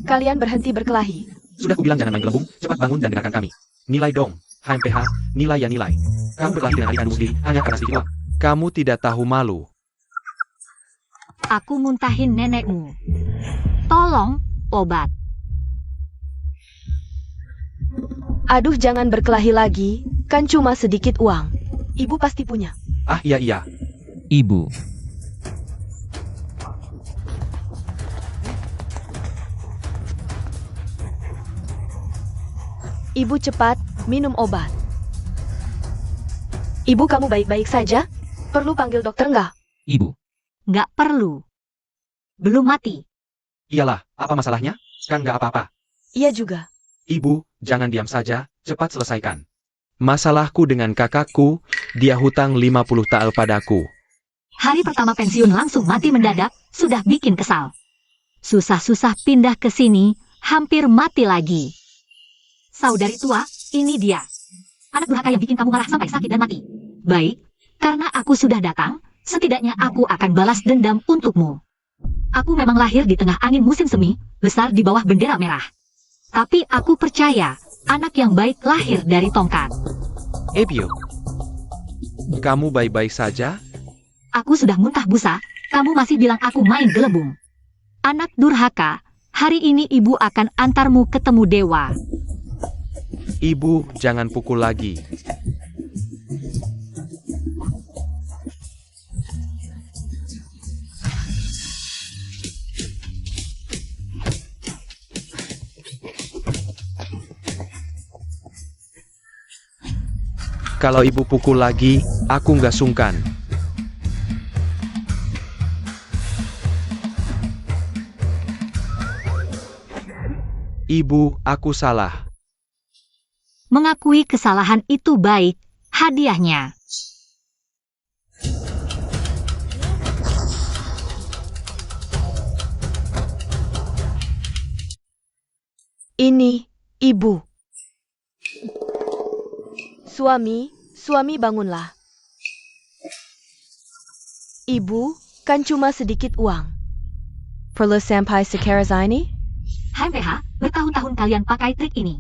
Kalian berhenti berkelahi. Sudah kubilang jangan main gelembung, cepat bangun dan dengarkan kami. Nilai dong, HMPH, nilai ya nilai. Kamu berkelahi dengan adik kandung sendiri hanya karena sedikit uang. Kamu tidak tahu malu. Aku muntahin nenekmu. Tolong, obat. Aduh, jangan berkelahi lagi, kan cuma sedikit uang. Ibu pasti punya. Ah iya. Ibu. Ibu cepat, minum obat. Ibu, kamu baik-baik saja? Perlu panggil dokter nggak? Ibu. Nggak perlu. Belum mati. Iyalah, apa masalahnya? Kan nggak apa-apa. Iya juga. Ibu, jangan diam saja, cepat selesaikan. Masalahku dengan kakakku, dia hutang 50 tael padaku. Hari pertama pensiun langsung mati mendadak, sudah bikin kesal. Susah-susah pindah ke sini, hampir mati lagi. Saudari tua, ini dia. Anak durhaka yang bikin kamu marah sampai sakit dan mati. Baik, karena aku sudah datang, setidaknya aku akan balas dendam untukmu. Aku memang lahir di tengah angin musim semi, besar di bawah bendera merah. Tapi aku percaya, anak yang baik lahir dari tongkat. Ebio, kamu baik-baik saja? Aku sudah muntah busa, kamu masih bilang aku main gelembung. Anak durhaka, hari ini ibu akan antarmu ketemu dewa. Ibu, jangan pukul lagi. Kalau ibu pukul lagi, aku nggak sungkan. Ibu, aku salah. Mengakui kesalahan itu baik, hadiahnya. Ini, ibu. Suami bangunlah. Ibu, kan cuma sedikit uang. Perlu sampai sekarang ini? HMPH, bertahun-tahun kalian pakai trik ini.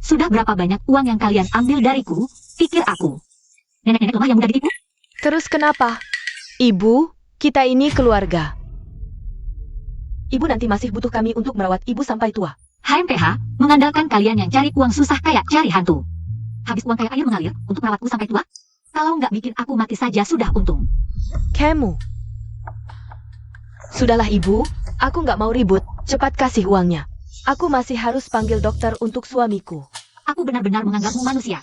Sudah berapa banyak uang yang kalian ambil dariku, pikir aku. Nenek-nenek lemah yang mudah ditipu? Terus kenapa? Ibu, kita ini keluarga. Ibu nanti masih butuh kami untuk merawat ibu sampai tua. HMPH, mengandalkan kalian yang cari uang susah kayak cari hantu. Habis uang kayak air mengalir untuk merawatku sampai tua? Kalau nggak bikin aku mati saja sudah untung. Kamu. Sudahlah ibu, aku nggak mau ribut, cepat kasih uangnya. Aku masih harus panggil dokter untuk suamiku. Aku benar-benar menganggapmu manusia.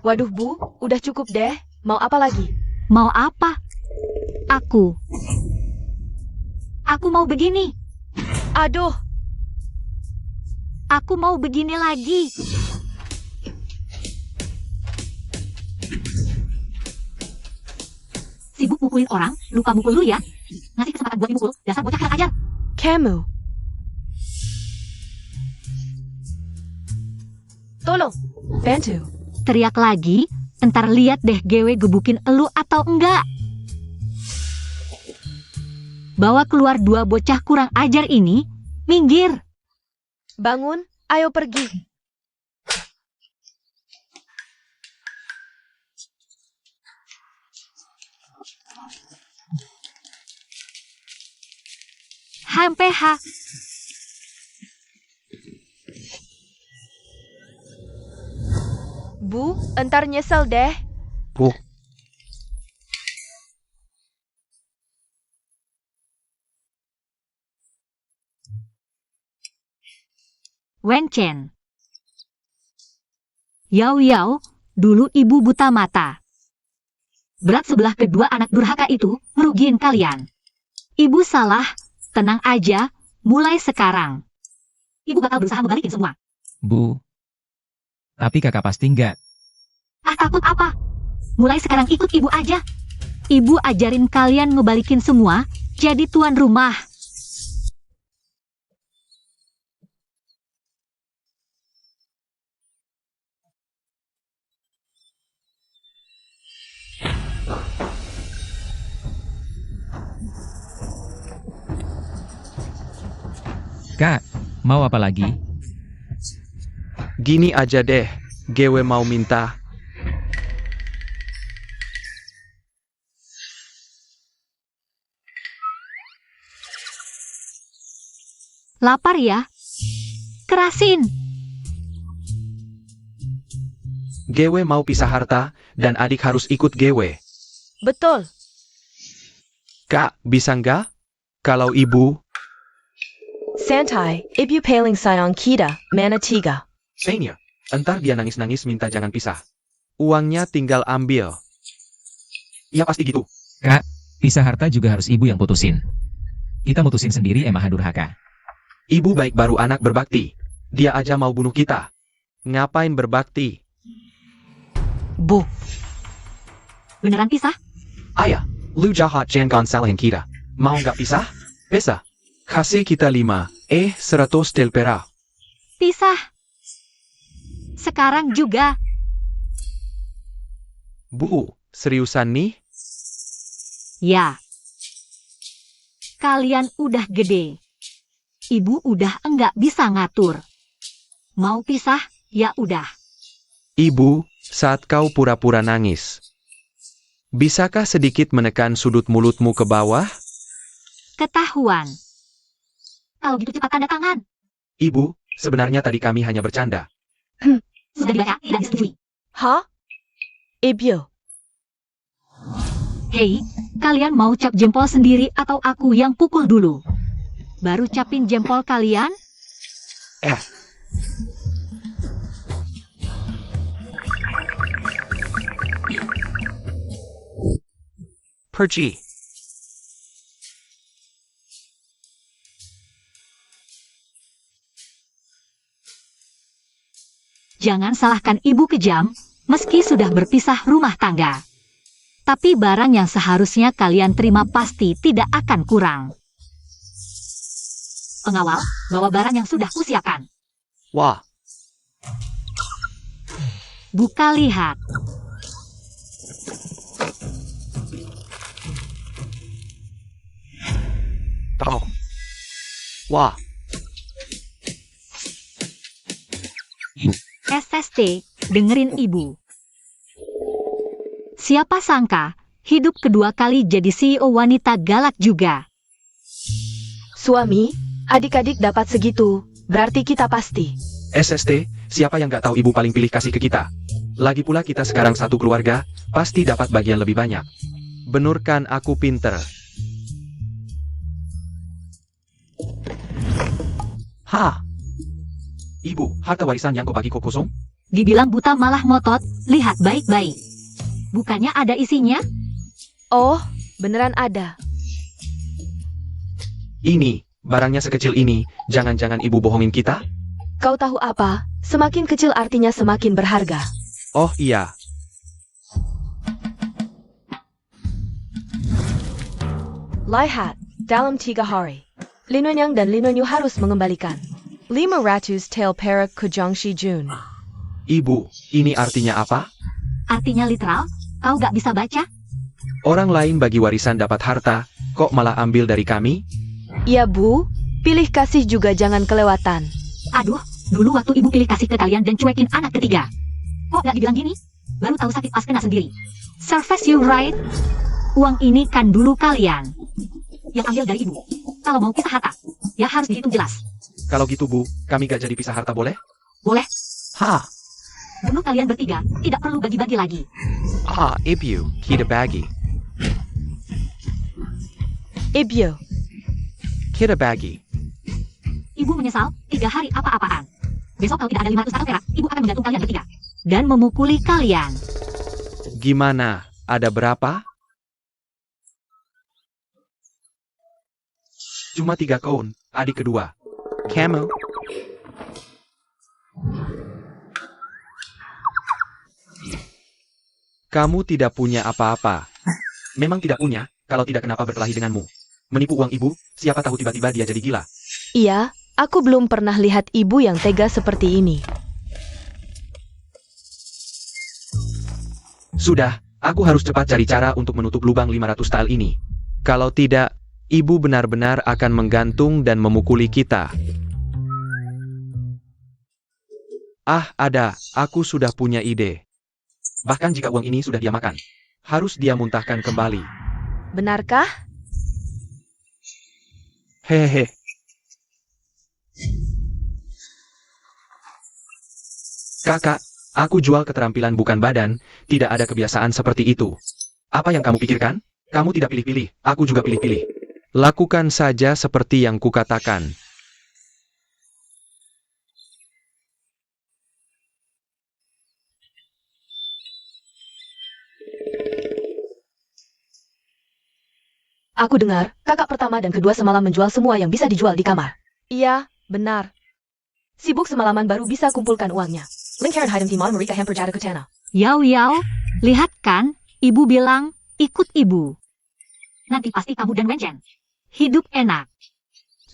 Waduh bu, udah cukup deh, mau apa lagi? Mau apa? Aku mau begini. Aduh, Aku mau begini lagi. Sibuk mukulin orang, lupa mukul lu ya. Ngasih kesempatan buat dimukul, dasar bocah kurang ajar. kamu. Tolong, bantu. Teriak lagi, entar lihat deh GW gebukin elu atau enggak. Bawa keluar dua bocah kurang ajar ini, minggir. Bangun, ayo pergi. HMPH. Bu, entar nyesel deh. Bu, Wenchen. Yao, dulu ibu buta mata. Berat sebelah kedua anak durhaka itu ngerugiin kalian. Ibu salah, tenang aja, mulai sekarang. Ibu bakal berusaha ngebalikin semua. Bu. Tapi kakak pasti enggak. Ah, takut apa? Mulai sekarang ikut ibu aja. Ibu ajarin kalian ngebalikin semua, jadi tuan rumah. Kak, mau apa lagi? Gini aja deh, Gewe mau minta. Lapar ya? Kerasin. Gewe mau pisah harta, dan adik harus ikut Gewe. Betul. Kak, bisa nggak? Kalau ibu, Santai, ibu paling sayang kita, mana tiga. Senya, entar dia nangis-nangis minta jangan pisah. uangnya tinggal ambil. Iya pasti gitu. Kak, pisah harta juga harus ibu yang putusin. Kita mutusin sendiri emang durhaka. Ibu baik baru anak berbakti. Dia aja mau bunuh kita. Ngapain berbakti? Bu, Beneran pisah? Ayah, lu jahat jangan salahin kita. Mau nggak pisah? Bisa. Kasih kita 100 del pera. Pisah. Sekarang juga. Bu, seriusan nih? Ya. Kalian udah gede. Ibu udah enggak bisa ngatur. Mau pisah, ya udah. Ibu, saat kau pura-pura nangis, bisakah sedikit menekan sudut mulutmu ke bawah? Ketahuan. Kalau gitu cepat tanda tangan. Ibu, sebenarnya tadi kami hanya bercanda. Sudah dibaca, tidak disetujui. hah? Ibu, Hei, kalian mau cap jempol sendiri atau aku yang pukul dulu? Baru capin jempol kalian? Pergi. Jangan salahkan ibu kejam, meski sudah berpisah rumah tangga. Tapi barang yang seharusnya kalian terima pasti tidak akan kurang. Pengawal, bawa barang yang sudah kusiapkan. Wah, Buka lihat. tahu. Wah, SST, dengerin ibu. Siapa sangka, hidup kedua kali jadi CEO wanita galak juga. suami, adik-adik dapat segitu, berarti kita pasti. SST, siapa yang nggak tahu ibu paling pilih kasih ke kita? Lagi pula kita sekarang satu keluarga, pasti dapat bagian lebih banyak. benurkan aku pinter. Hah? Ibu, harta warisan yang kau bagi kok kosong? Dibilang buta malah ngotot, lihat baik-baik. Bukannya ada isinya? Oh, beneran ada. Ini, barangnya sekecil ini, jangan-jangan ibu bohongin kita? Kau tahu apa? Semakin kecil artinya semakin berharga. Oh iya, Lihat, dalam 3 hari. Linonyang dan Linonyu harus mengembalikan 500 tael perak ke Jiangxi Jun. Ibu, ini artinya apa? Artinya literal? Kau gak bisa baca? Orang lain bagi warisan dapat harta, kok malah ambil dari kami? Iya bu, pilih kasih juga jangan kelewatan. Aduh, dulu waktu ibu pilih kasih ke kalian dan cuekin anak ketiga. Kok gak dibilang gini? Baru tahu sakit pas kena sendiri. Service you right? Uang ini kan dulu kalian yang ambil dari ibu. Kalau mau pisah harta, ya harus dihitung jelas. Kalau gitu bu, kami gak jadi pisah harta boleh? Boleh? Hah? Bunuh kalian bertiga, tidak perlu bagi-bagi lagi. ibu, kita bagi. Ibu, Kita bagi. Ibu menyesal, 3 hari apa-apaan. Besok kalau tidak ada 500 tael perak, ibu akan menggantung kalian bertiga. Dan memukuli kalian. Gimana? Ada berapa? Cuma 3 koun, adik kedua. Kamu? Kamu tidak punya apa-apa. Memang tidak punya, kalau tidak kenapa berkelahi denganmu. Menipu uang ibu, siapa tahu tiba-tiba dia jadi gila. iya, aku belum pernah lihat ibu yang tega seperti ini. Sudah, aku harus cepat cari cara untuk menutup lubang 500 tael ini. Kalau tidak, ibu benar-benar akan menggantung dan memukuli kita. Ah, ada, aku sudah punya ide. Bahkan jika uang ini sudah dia makan. Harus dia muntahkan kembali. Benarkah? Hehehe. Kakak, aku jual keterampilan bukan badan, tidak ada kebiasaan seperti itu. Apa yang kamu pikirkan? Kamu tidak pilih-pilih, aku juga pilih-pilih. Lakukan saja seperti yang kukatakan. Aku dengar, kakak pertama dan kedua semalam menjual semua yang bisa dijual di kamar. Iya, benar. Sibuk semalaman baru bisa kumpulkan uangnya. Lingkaran Haidam Timon Marika Hamper Jada Kutana. Yau Yau, lihat kan, ibu bilang, ikut ibu. Nanti pasti kamu dan Wenjen. Hidup enak.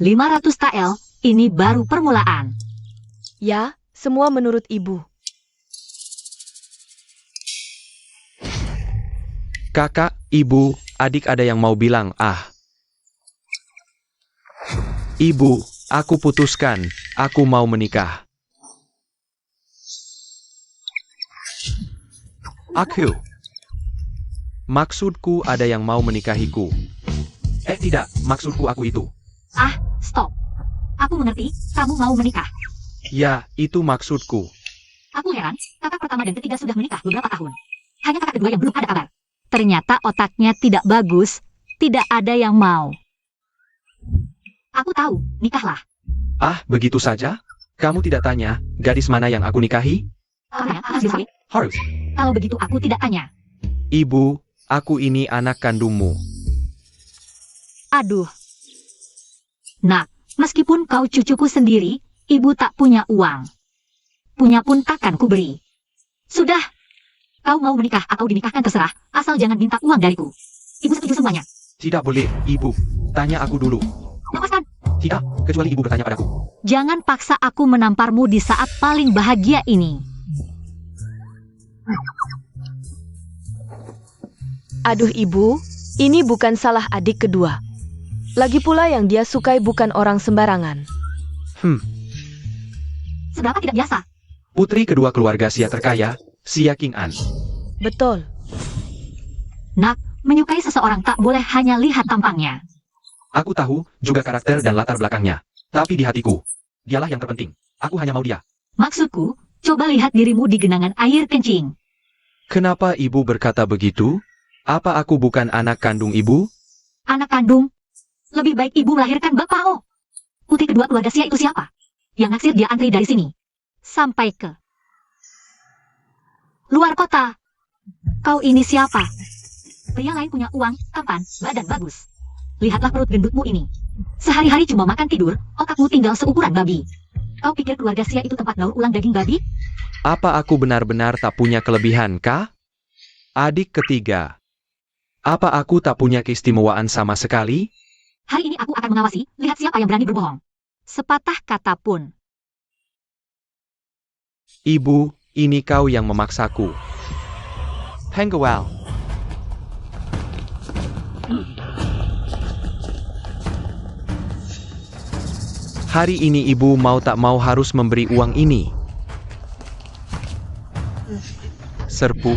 500 TL, ini baru permulaan. Ya, semua menurut ibu. Kakak, ibu, adik ada yang mau bilang ah. Ibu, aku putuskan, aku mau menikah. Aku. Maksudku ada yang mau menikahiku. Tidak, maksudku aku itu. Ah, stop. Aku mengerti, kamu mau menikah. Ya, itu maksudku. Aku heran, kakak pertama dan ketiga sudah menikah beberapa tahun. Hanya kakak kedua yang belum ada kabar. Ternyata otaknya tidak bagus, tidak ada yang mau. Aku tahu, nikahlah. Ah, begitu saja? Kamu tidak tanya, gadis mana yang aku nikahi? Katanya harus disawit. Harus. Kalau begitu aku tidak tanya. Ibu, aku ini anak kandungmu. Aduh. Nak, meskipun kau cucuku sendiri, ibu tak punya uang. Punya pun takkan kuberi. Sudah. Kau mau menikah atau dinikahkan terserah, asal jangan minta uang dariku. Ibu setuju semuanya. Tidak boleh, ibu. Tanya aku dulu. Lepaskan. Tidak, kecuali ibu bertanya padaku. Jangan paksa aku menamparmu di saat paling bahagia ini. Aduh ibu, ini bukan salah adik kedua. Lagi pula yang dia sukai bukan orang sembarangan. Seberapa tidak biasa. Putri kedua keluarga Sia terkaya, Sia King An. Betul. Nak, menyukai seseorang tak boleh hanya lihat tampangnya. Aku tahu juga karakter dan latar belakangnya. Tapi di hatiku, dialah yang terpenting. Aku hanya mau dia. Maksudku, coba lihat dirimu di genangan air kencing. Kenapa ibu berkata begitu? Apa aku bukan anak kandung ibu? Anak kandung. Lebih baik ibu melahirkan bapakmu. Putri kedua keluarga Sia itu siapa? Yang naksir dia antri dari sini. Sampai ke luar kota. Kau ini siapa? Pria lain punya uang, tampan, badan bagus. Lihatlah perut gendutmu ini. Sehari-hari cuma makan tidur, otakmu tinggal seukuran babi. Kau pikir keluarga Sia itu tempat daur ulang daging babi? Apa aku benar-benar tak punya kelebihan, kah? Adik ketiga. Apa aku tak punya keistimewaan sama sekali? Hari ini aku akan mengawasi, lihat siapa yang berani berbohong. Sepatah kata pun. Ibu, ini kau yang memaksaku. Penggawal. Hari ini ibu mau tak mau harus memberi uang ini. Serpu.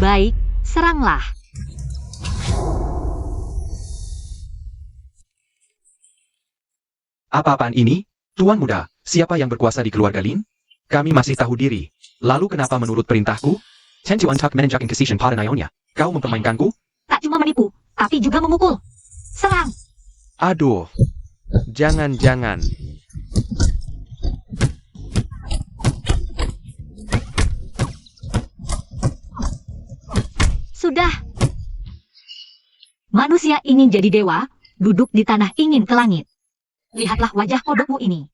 Baik, seranglah. Apa-apaan ini? Tuan muda, siapa yang berkuasa di keluarga Lin? Kami masih tahu diri. Lalu kenapa menurut perintahku? Tentu untuk menunjukkan kesision pada Nyonya. Kau mempermainkanku? Tak cuma menipu, tapi juga memukul. Serang. Aduh. Jangan-jangan. Sudah. Manusia ingin jadi dewa, duduk di tanah ingin ke langit. Lihatlah wajah kodokmu ini.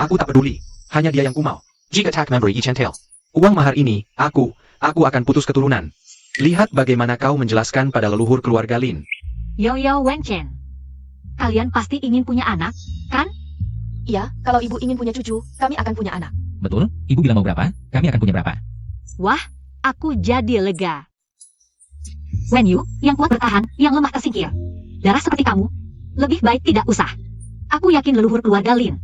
Aku tak peduli. Hanya dia yang kumau. Jika tak memberi Ichentel uang mahar ini, aku akan putus keturunan. Lihat bagaimana kau menjelaskan pada leluhur keluarga Lin. Yo Wenchen. Kalian pasti ingin punya anak, kan? Iya, kalau ibu ingin punya cucu, kami akan punya anak. Betul? Ibu bilang mau berapa, kami akan punya berapa. Wah, aku jadi lega. Wen Yu, yang kuat bertahan, yang lemah tersingkir. Darah seperti kamu, lebih baik tidak usah. Aku yakin leluhur keluarga Lin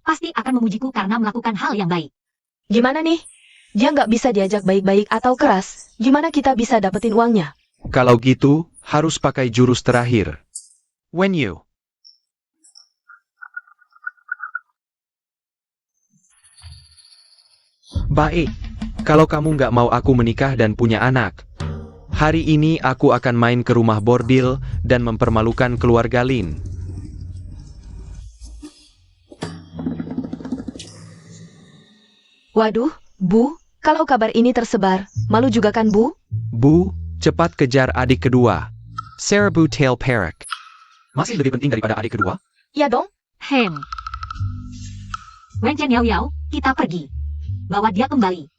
pasti akan memujiku karena melakukan hal yang baik. Gimana nih? Dia nggak bisa diajak baik-baik atau keras. Gimana kita bisa dapetin uangnya? Kalau gitu, harus pakai jurus terakhir. Wen Yu. Baik, kalau kamu nggak mau aku menikah dan punya anak, hari ini aku akan main ke rumah bordil dan mempermalukan keluarga Lin. Waduh, Bu, kalau kabar ini tersebar, malu juga kan Bu? Bu, cepat kejar adik kedua. Serbu Tail Perak. Masih lebih penting daripada adik kedua? Ya dong. Wen Chen Yao Yao, kita pergi. Bawa dia kembali.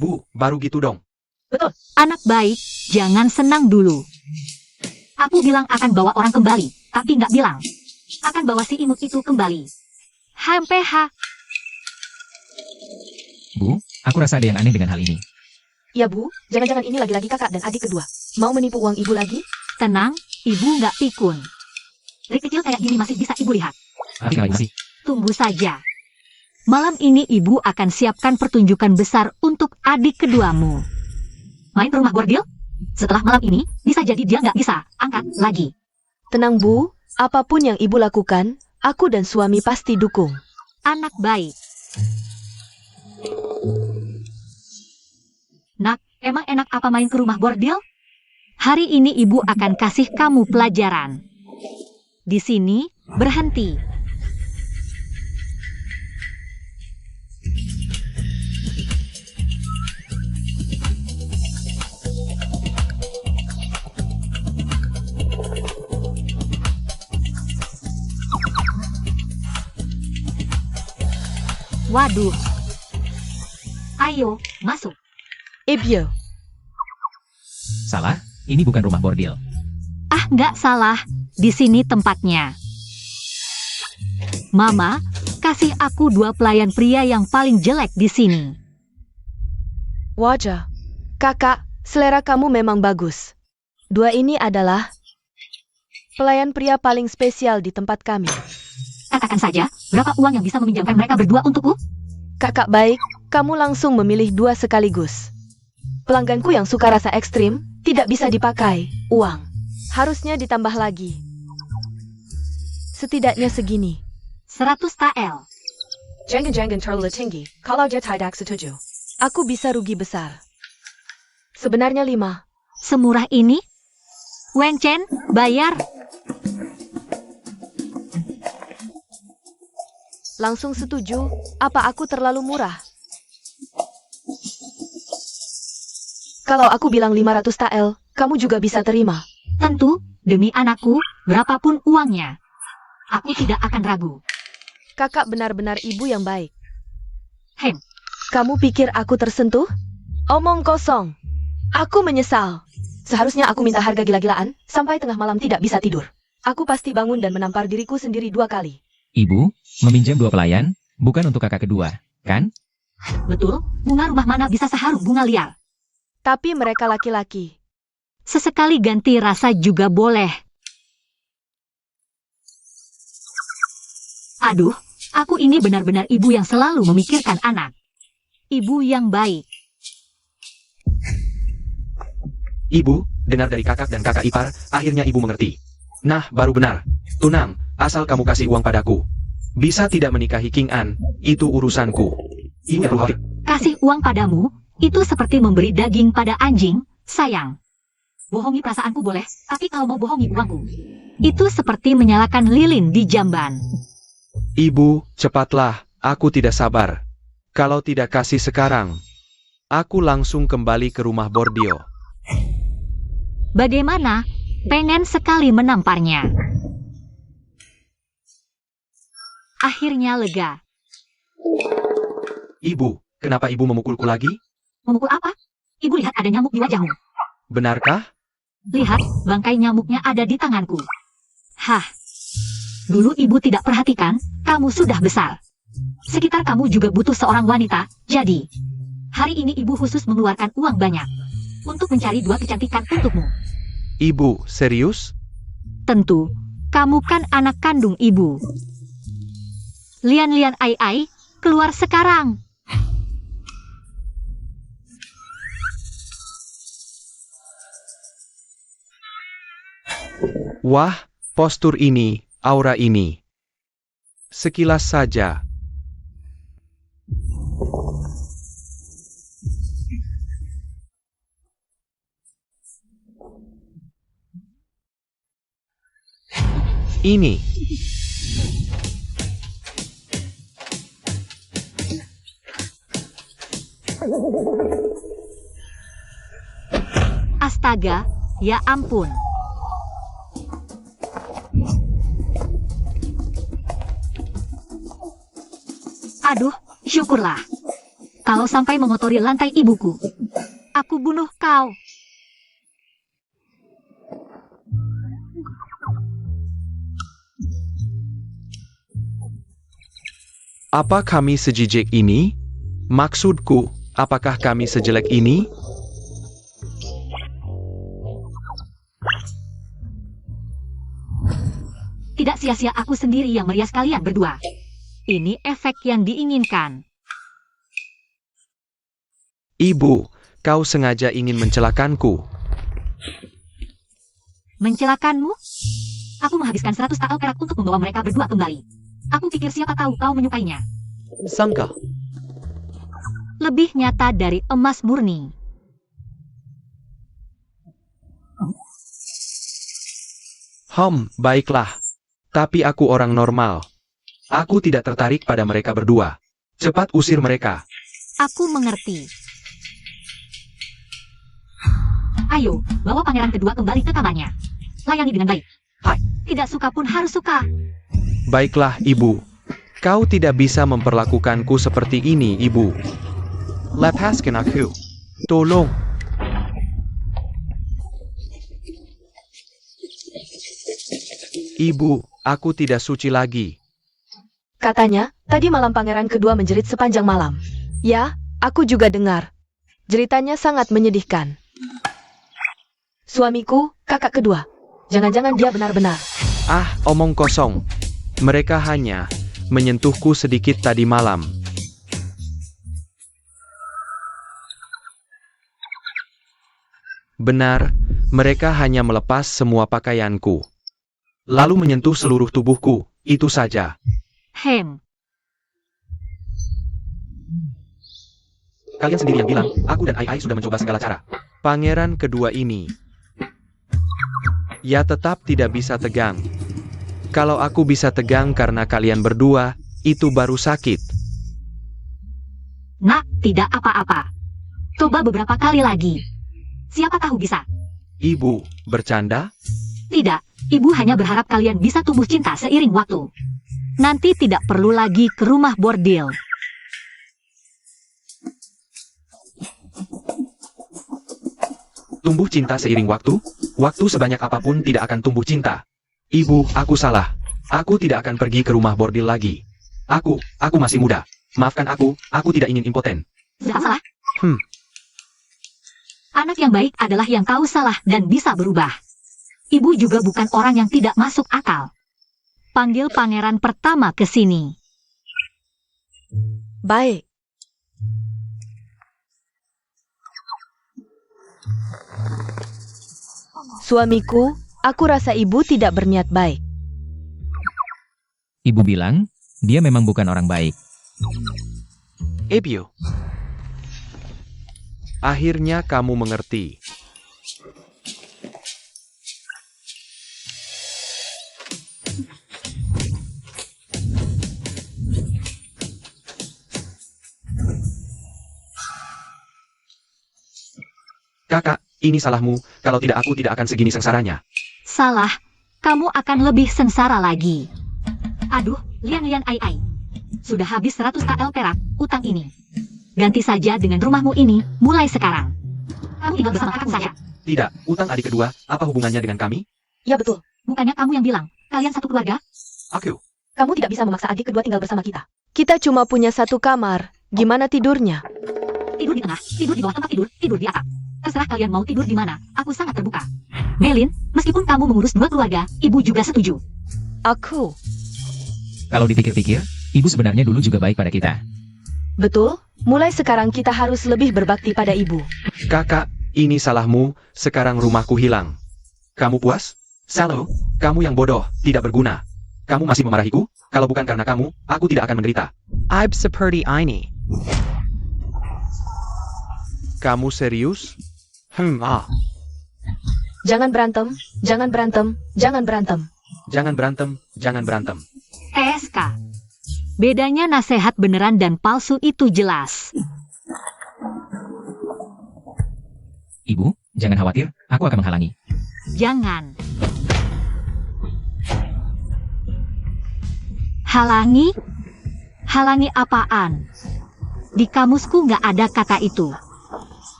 Bu, baru gitu dong. Anak baik, jangan senang dulu. Aku bilang akan bawa orang kembali, tapi nggak bilang akan bawa si imut itu kembali. HMPH. Bu, aku rasa ada yang aneh dengan hal ini. Ya Bu, jangan-jangan ini lagi-lagi kakak dan adik kedua. Mau menipu uang ibu lagi? Tenang, ibu nggak pikun. Trik kecil kayak gini masih bisa ibu lihat. Tapi kalau masih, Tunggu saja. Malam ini ibu akan siapkan pertunjukan besar untuk adik keduamu. Main ke rumah bordil? Setelah malam ini, bisa jadi dia nggak bisa angkat lagi. Tenang Bu, apapun yang ibu lakukan, aku dan suami pasti dukung. Anak baik. Nak, emang enak apa main ke rumah bordil? Hari ini ibu akan kasih kamu pelajaran. Di sini, berhenti. Waduh. Ayo, masuk. Ebyo, salah, ini bukan rumah bordil. Ah, nggak salah. Di sini tempatnya. Mama, kasih aku 2 pelayan pria yang paling jelek di sini. wajah. Kakak, selera kamu memang bagus. 2 ini adalah pelayan pria paling spesial di tempat kami. Katakan saja, berapa uang yang bisa meminjamkan mereka berdua untukku? Kakak baik, kamu langsung memilih 2 sekaligus. Pelangganku yang suka rasa ekstrim, tidak bisa dipakai uang. Harusnya ditambah lagi. Setidaknya segini. 100 TL. Jangan terlalu tinggi, kalau dia tidak setuju. Aku bisa rugi besar. Sebenarnya 5. Semurah ini? Wen Chen, bayar. Langsung setuju, apa aku terlalu murah? Kalau aku bilang 500 TL, kamu juga bisa terima. Tentu, demi anakku, berapapun uangnya. Aku tidak akan ragu. Kakak benar-benar ibu yang baik. Hem. Kamu pikir aku tersentuh? Omong kosong. Aku menyesal. Seharusnya aku minta harga gila-gilaan, sampai tengah malam tidak bisa tidur. Aku pasti bangun dan menampar diriku sendiri 2 kali. Ibu, meminjam 2 pelayan, bukan untuk kakak kedua, kan? Betul, bunga rumah mana bisa seharum bunga liar. Tapi mereka laki-laki. Sesekali ganti rasa juga boleh. Aduh, aku ini benar-benar ibu yang selalu memikirkan anak. Ibu yang baik. Ibu, dengar dari kakak dan kakak ipar, akhirnya ibu mengerti. Nah, baru benar. Tunang, asal kamu kasih uang padaku. Bisa tidak menikahi King An, itu urusanku. Ibu harus Kasih uang padamu, itu seperti memberi daging pada anjing, sayang. Bohongi perasaanku boleh, tapi kalau mau bohongi uangku. Itu seperti menyalakan lilin di jamban. Ibu, cepatlah, aku tidak sabar. Kalau tidak kasih sekarang, aku langsung kembali ke rumah Bordio. Bagaimana? Pengen sekali menamparnya. Akhirnya lega. Ibu, kenapa ibu memukulku lagi? Memukul apa? Ibu lihat ada nyamuk di wajahmu. Benarkah? Lihat, bangkai nyamuknya ada di tanganku. Hah. Dulu ibu tidak perhatikan, kamu sudah besar. Sekitar kamu juga butuh seorang wanita, jadi hari ini ibu khusus mengeluarkan uang banyak untuk mencari 2 kecantikan untukmu. Ibu, serius? Tentu, kamu kan anak kandung ibu. Lian Ai Ai, keluar sekarang. Wah, postur ini, aura ini. Sekilas saja. Ini. Astaga, ya ampun. Aduh, syukurlah. Kalau sampai mengotori lantai ibuku, aku bunuh kau. Apa kami sejijik ini? Maksudku, apakah kami sejelek ini? Tidak sia-sia aku sendiri yang merias kalian berdua. Ini efek yang diinginkan. Ibu, kau sengaja ingin mencelakanku. Mencelakanmu? Aku menghabiskan 100 tael perak untuk membawa mereka berdua kembali. Aku pikir siapa tahu kau menyukainya. Sangka. Lebih nyata dari emas murni. Baiklah. Tapi aku orang normal. Aku tidak tertarik pada mereka berdua. Cepat usir mereka. Aku mengerti. Ayo, bawa pangeran kedua kembali ke kamarnya. Layani dengan baik. Hai. Tidak suka pun harus suka. Baiklah, Ibu. Kau tidak bisa memperlakukanku seperti ini, Ibu. Lepaskan aku. Tolong. Ibu, aku tidak suci lagi. Katanya, tadi malam pangeran kedua menjerit sepanjang malam. Ya, aku juga dengar. Jeritanya sangat menyedihkan. Suamiku, kakak kedua. Jangan-jangan dia benar-benar. Omong kosong. Mereka hanya menyentuhku sedikit tadi malam. Benar, mereka hanya melepas semua pakaianku. Lalu menyentuh seluruh tubuhku, itu saja. Kalian sendiri yang bilang, aku dan Ai sudah mencoba segala cara. Pangeran kedua ini. Ya tetap tidak bisa tegang. Kalau aku bisa tegang karena kalian berdua, itu baru sakit. Nak, tidak apa-apa. Coba beberapa kali lagi. Siapa tahu bisa. Ibu, bercanda? Tidak, ibu hanya berharap kalian bisa tumbuh cinta seiring waktu. Nanti tidak perlu lagi ke rumah bordil. Tumbuh cinta seiring waktu? Waktu sebanyak apapun tidak akan tumbuh cinta. Ibu, aku salah. Aku tidak akan pergi ke rumah bordil lagi. Aku masih muda. Maafkan aku tidak ingin impoten. Sudah salah? Anak yang baik adalah yang tahu salah dan bisa berubah. Ibu juga bukan orang yang tidak masuk akal. Panggil pangeran pertama ke sini. Baik. Suamiku, aku rasa ibu tidak berniat baik. Ibu bilang, dia memang bukan orang baik. Ebio. Akhirnya kamu mengerti. Kakak, ini salahmu. Kalau tidak aku tidak akan segini sengsaranya. Salah, kamu akan lebih sengsara lagi. Aduh, Lian Ai. Sudah habis 100 tael perak, utang ini. Ganti saja dengan rumahmu ini, mulai sekarang. Kamu tinggal bersama kakak saya. Tidak, utang adik kedua, apa hubungannya dengan kami? Ya betul. Bukannya kamu yang bilang, kalian satu keluarga? Aku. Kamu tidak bisa memaksa adik kedua tinggal bersama kita. Kita cuma punya satu kamar. Gimana tidurnya? Tidur di tengah, tidur di bawah tempat tidur, tidur di atap. Terserah kalian mau tidur di mana, aku sangat terbuka. Melin, meskipun kamu mengurus dua keluarga, ibu juga setuju. Aku. Kalau dipikir-pikir, ibu sebenarnya dulu juga baik pada kita. Betul, mulai sekarang kita harus lebih berbakti pada ibu. Kakak, ini salahmu, sekarang rumahku hilang. Kamu puas? Salo, kamu yang bodoh, tidak berguna. Kamu masih memarahiku? Kalau bukan karena kamu, aku tidak akan menderita. I'm seperti ini. Kamu serius? Jangan berantem, jangan berantem, jangan berantem. Jangan berantem, jangan berantem. TSK. Bedanya nasihat beneran dan palsu itu jelas. Ibu, jangan khawatir, aku akan menghalangi. Jangan. Halangi? Halangi apaan? Di kamusku nggak ada kata itu.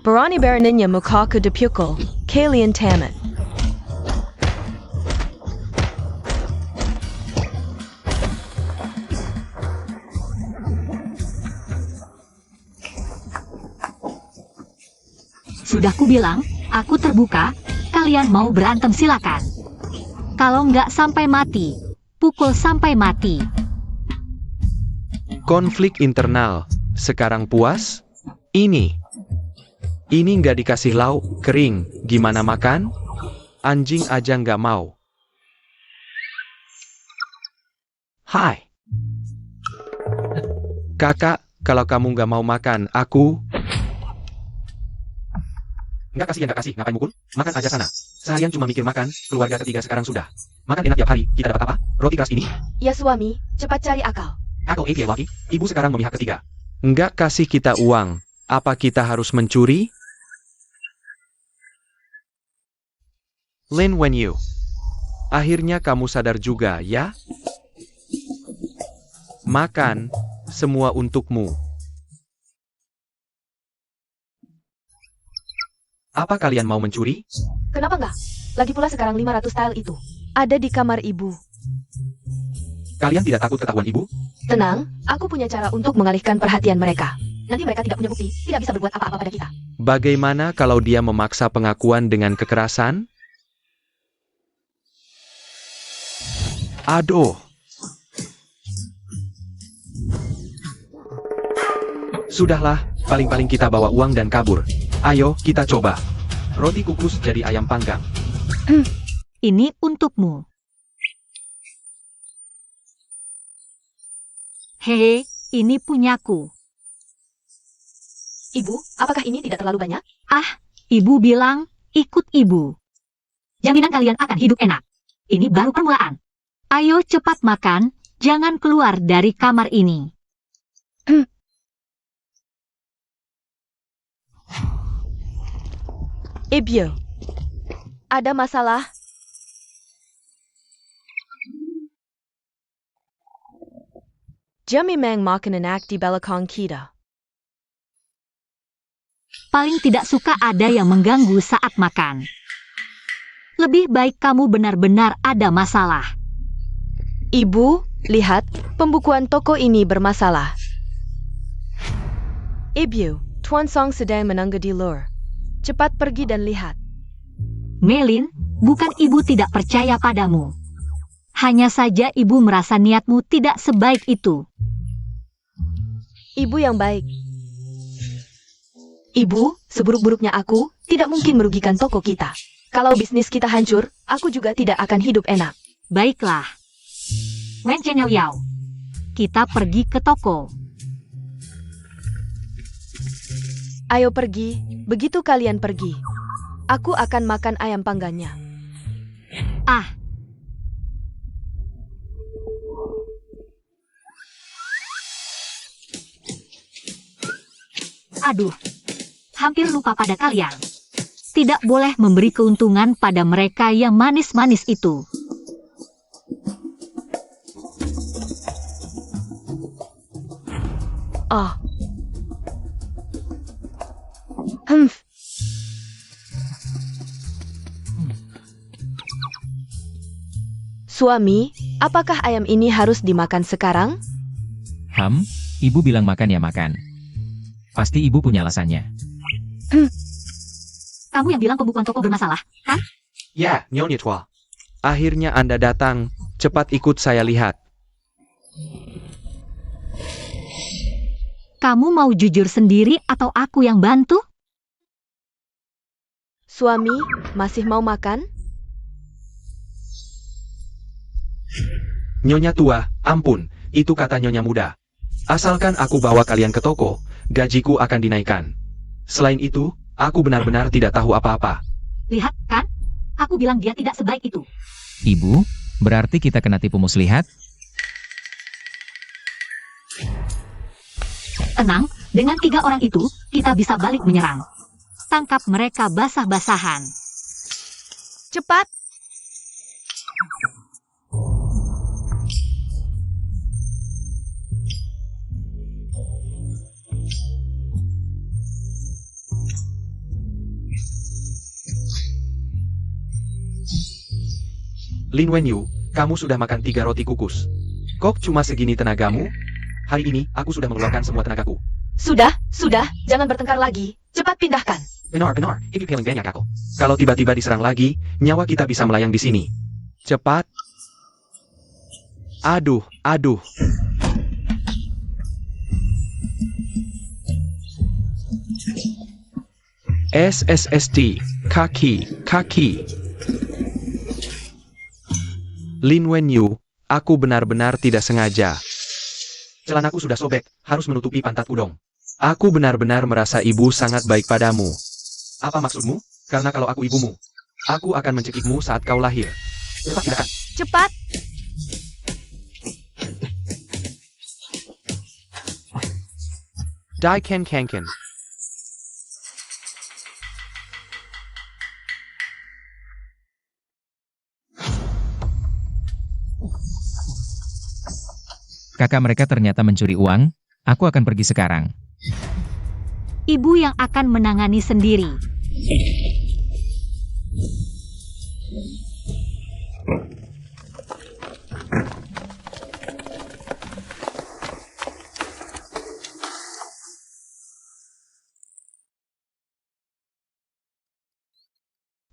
Barani Baraninya Mukaka de Pukul, Kalian Tamat. Sudah kubilang, aku terbuka, kalian mau berantem silakan. Kalau nggak sampai mati, pukul sampai mati. Konflik internal. Sekarang puas? Ini nggak dikasih lauk, kering. Gimana makan? Anjing aja nggak mau. Hai. Kakak, kalau kamu nggak mau makan, aku... Nggak kasih ya nggak kasih, ngapain mukul? Makan aja sana. Seharian cuma mikir makan, keluarga ketiga sekarang sudah. Makan enak tiap hari, kita dapat apa? Roti keras ini? Ya suami, cepat cari akal. Akal waki, ibu sekarang memihak ketiga. Nggak kasih kita uang. Apa kita harus mencuri? Lin Wenyu. Akhirnya kamu sadar juga, ya? Makan, semua untukmu. Apa kalian mau mencuri? Kenapa enggak? Lagi pula sekarang 500 tile itu ada di kamar ibu. Kalian tidak takut ketahuan ibu? Tenang, aku punya cara untuk mengalihkan perhatian mereka. Nanti mereka tidak punya bukti, tidak bisa berbuat apa-apa pada kita. Bagaimana kalau dia memaksa pengakuan dengan kekerasan? Aduh. Sudahlah, paling-paling kita bawa uang dan kabur. Ayo, kita coba. Roti kukus jadi ayam panggang. Ini untukmu. Hehe, ini punyaku. Ibu, apakah ini tidak terlalu banyak? Ibu bilang, ikut ibu. Jaminan kalian akan hidup enak. Ini baru permulaan. Ayo cepat makan, jangan keluar dari kamar ini. Ibyo, ada masalah? Jami Mang makan enak di belakang kita. Paling tidak suka ada yang mengganggu saat makan. Lebih baik kamu benar-benar ada masalah. Ibu, lihat, pembukuan toko ini bermasalah. Ibyo, Tuan Song sedang menunggu di luar. Cepat pergi dan lihat. Melin, bukan ibu tidak percaya padamu. Hanya saja ibu merasa niatmu tidak sebaik itu. Ibu yang baik. Ibu, seburuk-buruknya aku, tidak mungkin merugikan toko kita. Kalau bisnis kita hancur, aku juga tidak akan hidup enak. Baiklah. Wen Chen Yao, kita pergi ke toko. Ayo pergi, begitu kalian pergi. Aku akan makan ayam panggangnya. Aduh, hampir lupa pada kalian. Tidak boleh memberi keuntungan pada mereka yang manis-manis itu. Suami, apakah ayam ini harus dimakan sekarang? Ibu bilang makan ya makan. Pasti ibu punya alasannya. Kamu yang bilang pembukuan toko bermasalah, kan? Ya, Nyonya Tua. Akhirnya Anda datang, cepat ikut saya lihat. Kamu mau jujur sendiri atau aku yang bantu? Suami, masih mau makan? Nyonya Tua, ampun, itu kata Nyonya Muda. Asalkan aku bawa kalian ke toko, gajiku akan dinaikkan. Selain itu, aku benar-benar tidak tahu apa-apa. Lihat, kan? Aku bilang dia tidak sebaik itu. Ibu, berarti kita kena tipu muslihat? Tenang, dengan 3 orang itu, kita bisa balik menyerang. Tangkap mereka basah-basahan. Cepat! Lin Wenyu, kamu sudah makan 3 roti kukus. Kok cuma segini tenagamu? Hari ini, aku sudah mengeluarkan semua tenagaku. Sudah, jangan bertengkar lagi. Cepat pindahkan. Benar, ini paling banyak aku. Kalau tiba-tiba diserang lagi, nyawa kita bisa melayang di sini. Cepat. Aduh. SSST, kaki. Lin Wenyu, aku benar-benar tidak sengaja. Celanaku sudah sobek, harus menutupi pantatku dong. Aku benar-benar merasa ibu sangat baik padamu. Apa maksudmu? Karena kalau aku ibumu, aku akan mencekikmu saat kau lahir. Cepat pindahkan. Cepat! Dai Ken Kanken. Kakak mereka ternyata mencuri uang, aku akan pergi sekarang. Ibu yang akan menangani sendiri.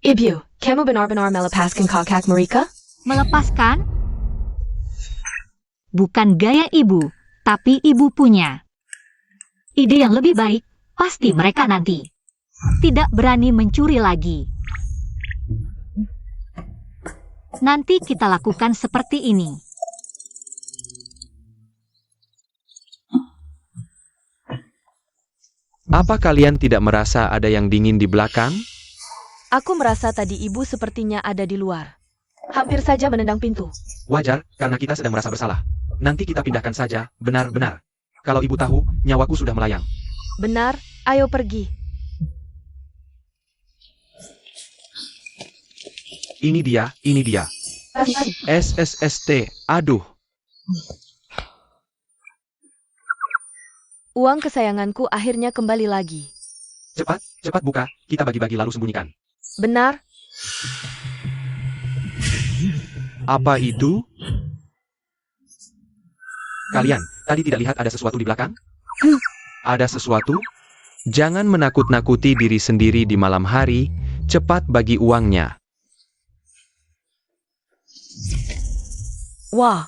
Ibu, kamu benar-benar melepaskan kakak mereka? Melepaskan? Bukan gaya ibu, tapi ibu punya ide yang lebih baik, pasti mereka nanti tidak berani mencuri lagi. Nanti kita lakukan seperti ini. Apa kalian tidak merasa ada yang dingin di belakang? Aku merasa tadi ibu sepertinya ada di luar. Hampir saja menendang pintu. Wajar, karena kita sedang merasa bersalah. Nanti kita pindahkan saja, benar-benar. Kalau ibu tahu, nyawaku sudah melayang. Benar, ayo pergi. Ini dia. SSST, aduh. Uang kesayanganku akhirnya kembali lagi. Cepat buka, kita bagi-bagi lalu sembunyikan. Benar, Apa itu? Kalian, tadi tidak lihat ada sesuatu di belakang? Ada sesuatu? Jangan menakut-nakuti diri sendiri di malam hari, cepat bagi uangnya. wah,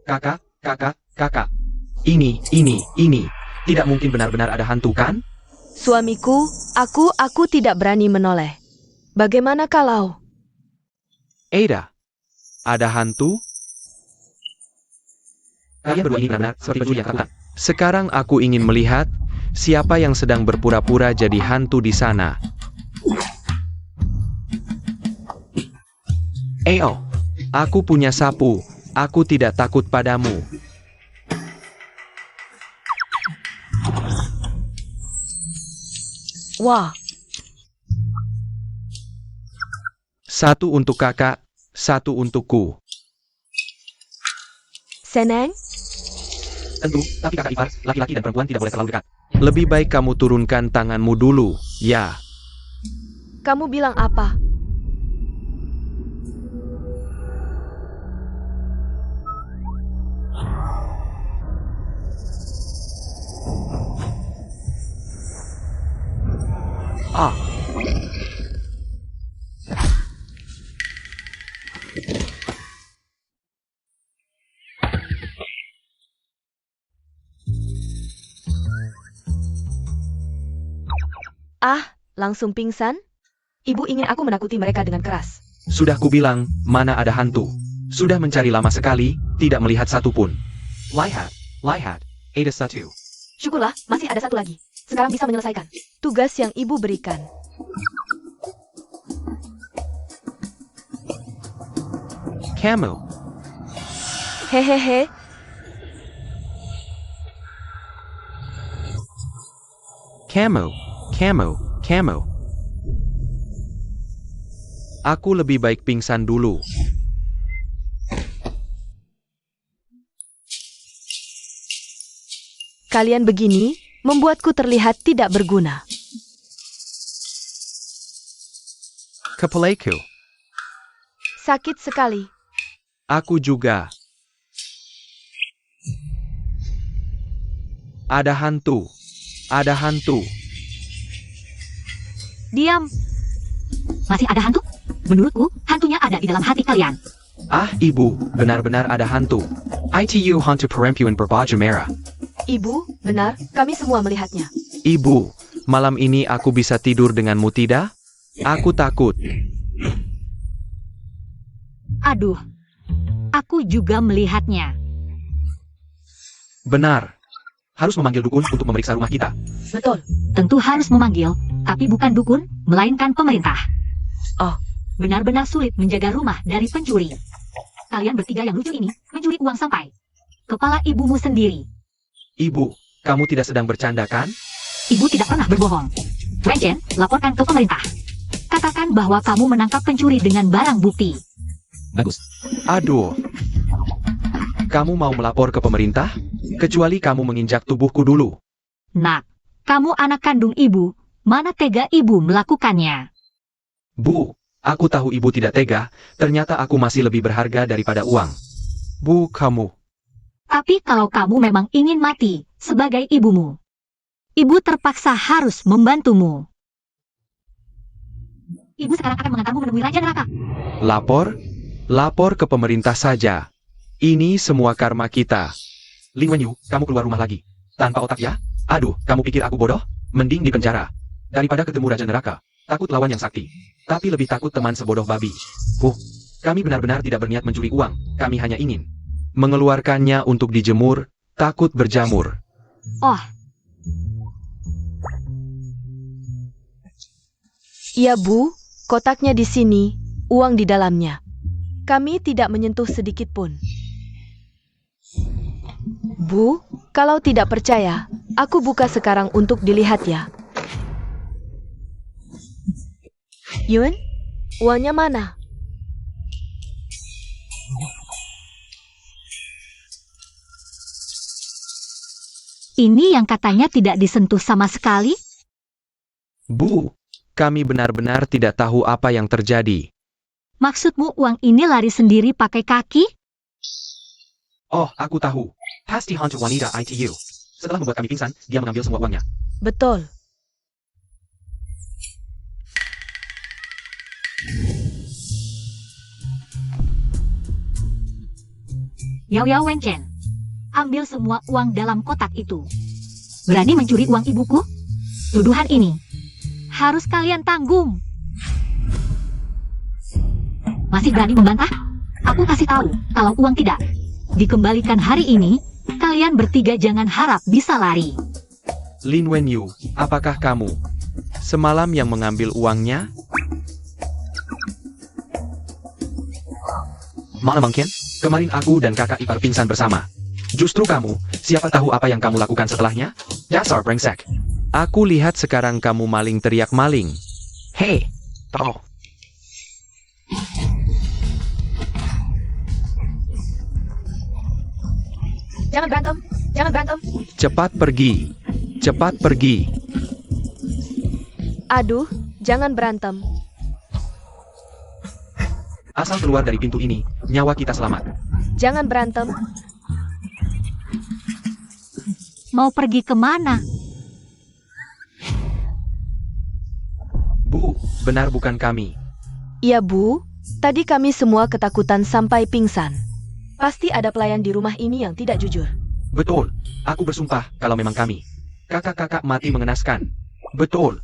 Kakak. Ini. Tidak mungkin benar-benar ada hantu, kan? suamiku, aku tidak berani menoleh. Bagaimana kalau? Ada. Ada hantu? Kalian berdua ini benar-benar seperti pencuri yang ketakutan. Sekarang aku ingin melihat siapa yang sedang berpura-pura jadi hantu di sana. Aku punya sapu. Aku tidak takut padamu. Wah, Satu untuk kakak, satu untukku. seneng? Tentu, tapi kakak ipar, laki-laki dan perempuan tidak boleh terlalu dekat. Lebih baik kamu turunkan tanganmu dulu, ya. Kamu bilang apa? Ah, Langsung pingsan? Ibu ingin aku menakuti mereka dengan keras. sudah kubilang, mana ada hantu. Sudah mencari lama sekali, tidak melihat satupun. Lihat, ada satu. Syukurlah, masih ada satu lagi. Sekarang bisa menyelesaikan tugas yang ibu berikan. Kamu, Hehehe, kamu. Aku lebih baik pingsan dulu. kalian begini membuatku terlihat tidak berguna. Kepalaiku, Sakit sekali. aku juga. Ada hantu. Diam. Masih ada hantu? Menurutku, hantunya ada di dalam hati kalian. Ah, ibu, benar-benar ada hantu. ITU hantu perempuan berbaju merah. Ibu, benar, kami semua melihatnya. Ibu, malam ini aku bisa tidur denganmu tidak? Aku takut. Aduh, aku juga melihatnya. Benar. Harus memanggil dukun untuk memeriksa rumah kita. Betul. Tentu harus memanggil, tapi bukan dukun, melainkan pemerintah. Oh. Benar-benar sulit menjaga rumah dari pencuri. Kalian bertiga yang lucu ini mencuri uang sampai kepala ibumu sendiri. Ibu, kamu tidak sedang bercanda kan? Ibu tidak pernah berbohong. Wenchen, laporkan ke pemerintah. Katakan bahwa kamu menangkap pencuri dengan barang bukti. Bagus. Aduh. Kamu mau melapor ke pemerintah? Kecuali kamu menginjak tubuhku dulu. Nak, kamu anak kandung ibu. Mana tega ibu melakukannya? Bu, aku tahu ibu tidak tega, ternyata aku masih lebih berharga daripada uang. Bu, kamu. Tapi kalau kamu memang ingin mati sebagai ibumu, ibu terpaksa harus membantumu. Ibu sekarang akan mengantarmu menemui Raja Neraka. Lapor? Lapor ke pemerintah saja. Ini semua karma kita. Lin Wenyu, kamu keluar rumah lagi. Tanpa otak ya? Aduh, kamu pikir aku bodoh? Mending di penjara. Daripada ketemu Raja Neraka. Takut lawan yang sakti. Tapi lebih takut teman sebodoh babi. Kami benar-benar tidak berniat mencuri uang. Kami hanya ingin mengeluarkannya untuk dijemur, takut berjamur. Oh, Iya Bu, kotaknya di sini, uang di dalamnya. Kami tidak menyentuh sedikit pun. Bu, kalau tidak percaya, aku buka sekarang untuk dilihat ya. Yun, uangnya mana? ini yang katanya tidak disentuh sama sekali? Bu, kami benar-benar tidak tahu apa yang terjadi. Maksudmu uang ini lari sendiri pakai kaki? Oh, aku tahu. Pasti hantu wanita ITU. Setelah membuat kami pingsan, dia mengambil semua uangnya. Betul. Yao Wenchen, ambil semua uang dalam kotak itu. Berani mencuri uang ibuku? Tuduhan ini harus kalian tanggung. Masih berani membantah? Aku kasih tahu, kalau uang tidak dikembalikan hari ini, kalian bertiga jangan harap bisa lari. Lin Wenyu, apakah kamu semalam yang mengambil uangnya? Mana mungkin? Kemarin aku dan kakak ipar pingsan bersama. Justru kamu, siapa tahu apa yang kamu lakukan setelahnya? Dasar brengsek. Aku lihat sekarang kamu maling teriak maling. Hei, tolong. Jangan berantem, jangan berantem. Cepat pergi. Cepat pergi. Aduh, jangan berantem. Asal keluar dari pintu ini, nyawa kita selamat. Jangan berantem. Mau pergi kemana? Bu, benar bukan kami. Iya, Bu. Tadi kami semua ketakutan sampai pingsan. Pasti ada pelayan di rumah ini yang tidak jujur. Betul, aku bersumpah kalau memang kami. Kakak-kakak mati mengenaskan. Betul.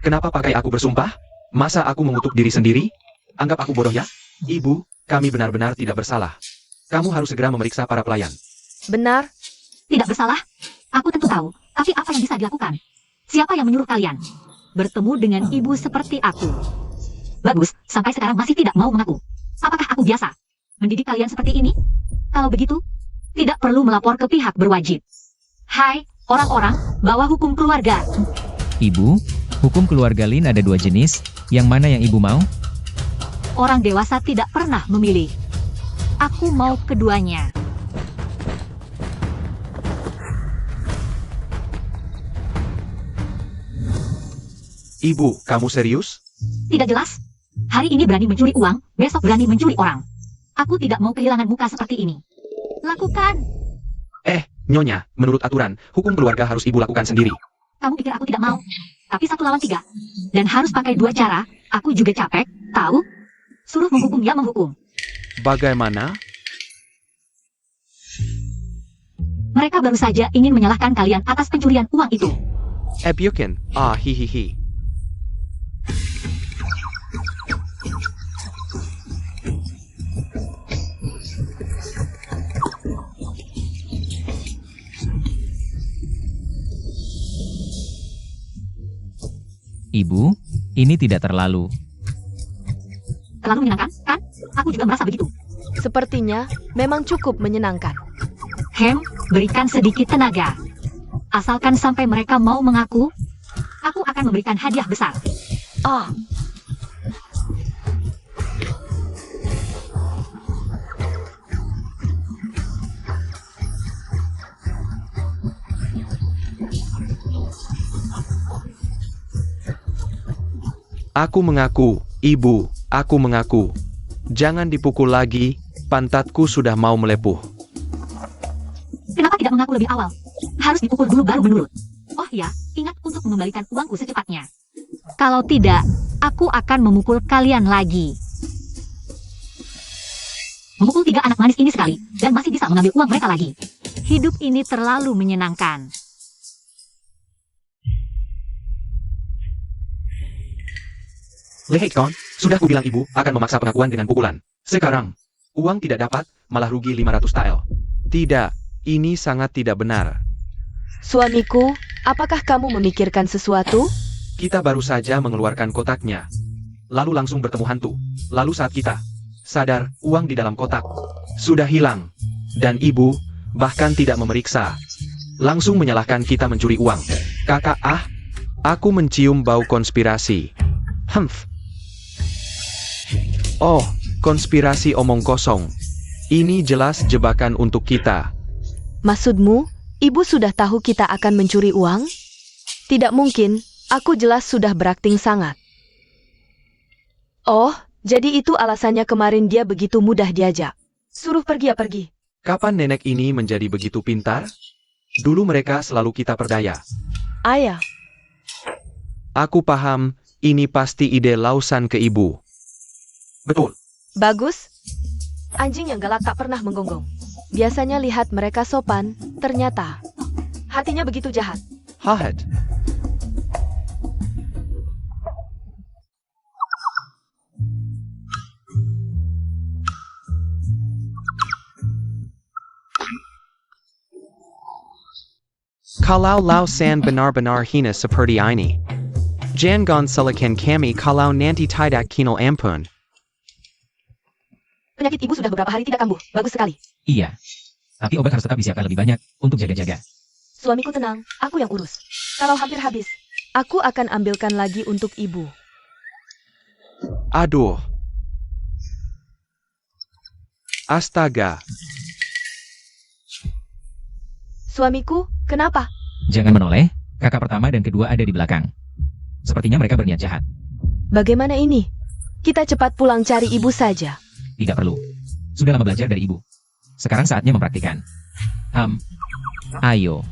Kenapa pakai aku bersumpah? Masa aku mengutuk diri sendiri? Anggap aku bodoh ya? Ibu, kami benar-benar tidak bersalah. Kamu harus segera memeriksa para pelayan. Benar? Tidak bersalah? Aku tentu tahu, tapi apa yang bisa dilakukan? Siapa yang menyuruh kalian bertemu dengan ibu seperti aku? Bagus, sampai sekarang masih tidak mau mengaku. Apakah aku biasa mendidik kalian seperti ini? Kalau begitu, tidak perlu melapor ke pihak berwajib. Hai, orang-orang, bawa hukum keluarga. Ibu, hukum keluarga Lin ada 2 jenis, yang mana yang ibu mau? Orang dewasa tidak pernah memilih. Aku mau keduanya. Ibu, kamu serius? Tidak jelas? Hari ini berani mencuri uang, besok berani mencuri orang. Aku tidak mau kehilangan muka seperti ini. Lakukan. Nyonya, menurut aturan, hukum keluarga harus ibu lakukan sendiri. Kamu pikir aku tidak mau? Tapi 1 lawan 3. Dan harus pakai 2 cara. Aku juga capek, tahu? Suruh menghukum ya menghukum. Bagaimana? Mereka baru saja ingin menyalahkan kalian atas pencurian uang itu. Ebyukin, hihihi. Ibu, ini tidak terlalu. Terlalu menyenangkan, kan? Aku juga merasa begitu. Sepertinya memang cukup menyenangkan. Berikan sedikit tenaga. Asalkan sampai mereka mau mengaku, aku akan memberikan hadiah besar. Ah, Aku mengaku, ibu, aku mengaku. Jangan dipukul lagi, pantatku sudah mau melepuh. Kenapa tidak mengaku lebih awal? Harus dipukul dulu baru menurut. Oh ya, ingat untuk mengembalikan uangku secepatnya. Kalau tidak, aku akan memukul kalian lagi. Memukul 3 anak manis ini sekali, dan masih bisa mengambil uang mereka lagi. Hidup ini terlalu menyenangkan. Lihat kon, sudah kubilang ibu akan memaksa pengakuan dengan pukulan. Sekarang, uang tidak dapat, malah rugi 500 tael. Tidak, ini sangat tidak benar. suamiku, apakah kamu memikirkan sesuatu? Kita baru saja mengeluarkan kotaknya. Lalu langsung bertemu hantu. Lalu saat kita sadar, uang di dalam kotak sudah hilang. Dan ibu bahkan tidak memeriksa. Langsung menyalahkan kita mencuri uang. Kakak, Aku mencium bau konspirasi. Oh, konspirasi omong kosong. Ini jelas jebakan untuk kita. Maksudmu, ibu sudah tahu kita akan mencuri uang? Tidak mungkin, aku jelas sudah berakting sangat. Oh, jadi itu alasannya kemarin dia begitu mudah diajak. Suruh pergi ya pergi. kapan nenek ini menjadi begitu pintar? Dulu mereka selalu kita perdaya. Ayah, Aku paham, ini pasti ide lausan ke ibu. Betul. bagus. Anjing yang galak tak pernah menggonggong. Biasanya lihat mereka sopan, ternyata hatinya begitu jahat. Hahat. Kalau lausan benar-benar hina seperti ini. Jangan salahkan kami kalau nanti tidak kinal ampun. Penyakit ibu sudah beberapa hari tidak kambuh. Bagus sekali. Iya. Tapi obat harus tetap disiapkan lebih banyak untuk jaga-jaga. Suamiku tenang, aku yang urus. Kalau hampir habis, aku akan ambilkan lagi untuk ibu. Aduh. Astaga. Suamiku, kenapa? Jangan menoleh, kakak pertama dan kedua ada di belakang. Sepertinya mereka berniat jahat. Bagaimana ini? Kita cepat pulang cari ibu saja. Tidak perlu. Sudah lama belajar dari ibu. Sekarang saatnya mempraktikkan. Ayo.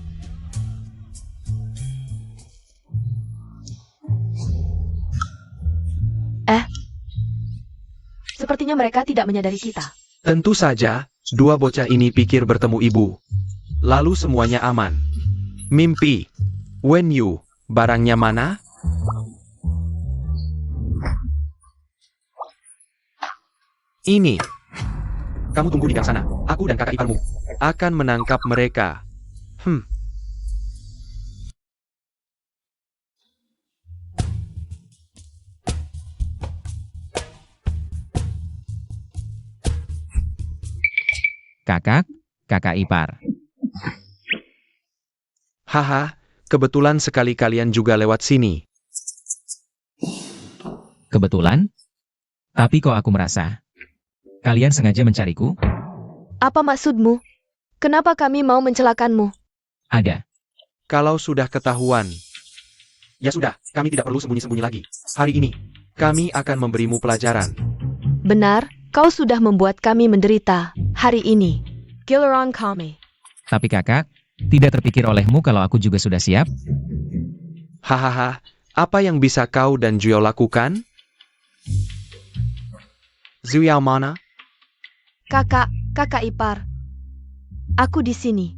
Sepertinya mereka tidak menyadari kita. Tentu saja, dua bocah ini pikir bertemu ibu. Lalu semuanya aman. Mimpi. When you, barangnya mana? Ini. Kamu tunggu di gang sana. Aku dan kakak iparmu Akan menangkap mereka. Kakak ipar. Haha, kebetulan sekali kalian juga lewat sini. Kebetulan? Tapi kok aku merasa kalian sengaja mencariku? Apa maksudmu? Kenapa kami mau mencelakanmu? Ada. Kalau sudah ketahuan, Ya sudah, kami tidak perlu sembunyi-sembunyi lagi. Hari ini, kami akan memberimu pelajaran. Benar, kau sudah membuat kami menderita hari ini. Giliran kami. Tapi kakak, tidak terpikir olehmu kalau aku juga sudah siap? Hahaha, apa yang bisa kau dan Juyo lakukan? Zuyao mana? Kakak ipar. Aku di sini.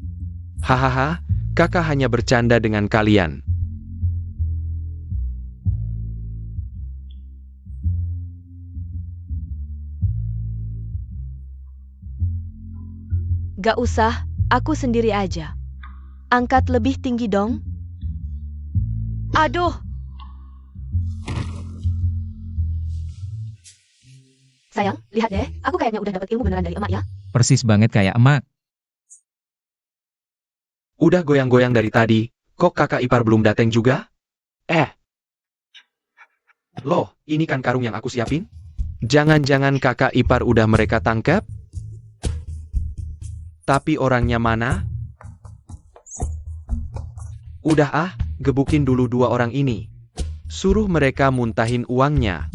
Hahaha, kakak hanya bercanda dengan kalian. Gak usah, aku sendiri aja. Angkat lebih tinggi dong. Aduh. Sayang, lihat deh, aku kayaknya udah dapat ilmu beneran dari emak ya. Persis banget kayak emak. Udah goyang-goyang dari tadi, kok kakak ipar belum datang juga? loh, ini kan karung yang aku siapin? Jangan-jangan kakak ipar udah mereka tangkap? Tapi orangnya mana? Udah gebukin dulu dua orang ini. Suruh mereka muntahin uangnya.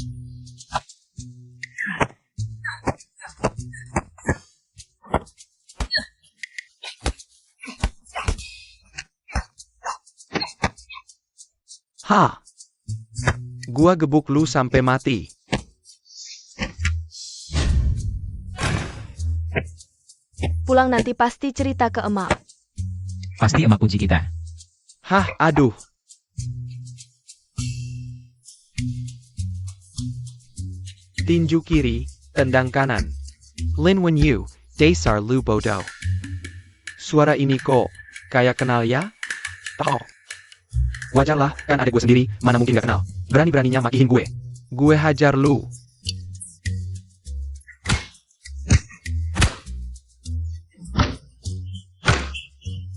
Gua gebuk lu sampai mati. Pulang nanti pasti cerita ke emak. Pasti emak puji kita. Aduh. Tinju kiri, tendang kanan. Lin Wen Yu, Dasar Lu Bodo. Suara ini kok kayak kenal ya? Wajarlah, kan adek gue sendiri, mana mungkin gak kenal. Berani-beraninya makihin gue. Gue hajar lu.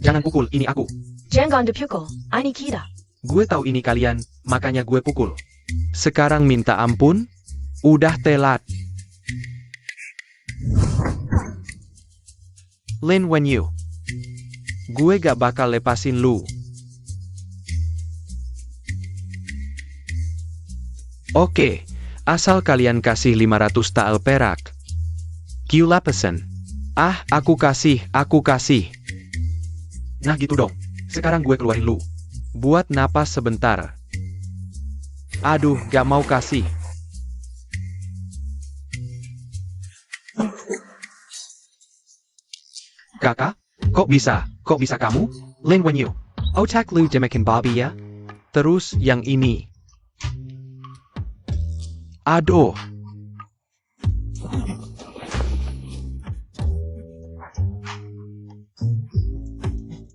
Jangan pukul, ini aku. Jangan dipukul, ini kita. Gue tahu ini kalian, makanya gue pukul. Sekarang minta ampun? Udah telat. Lin Wen Yu. Gue gak bakal lepasin lu. Oke, asal kalian kasih 500 tael perak. Gila pesen. Aku kasih. Nah gitu dong, sekarang gue keluarin lu. Buat napas sebentar. Aduh, gak mau kasih. Kakak, kok bisa kamu? Lin Wen Yu. Otak lu jemekin Bobby ya? Terus yang ini. Aduh.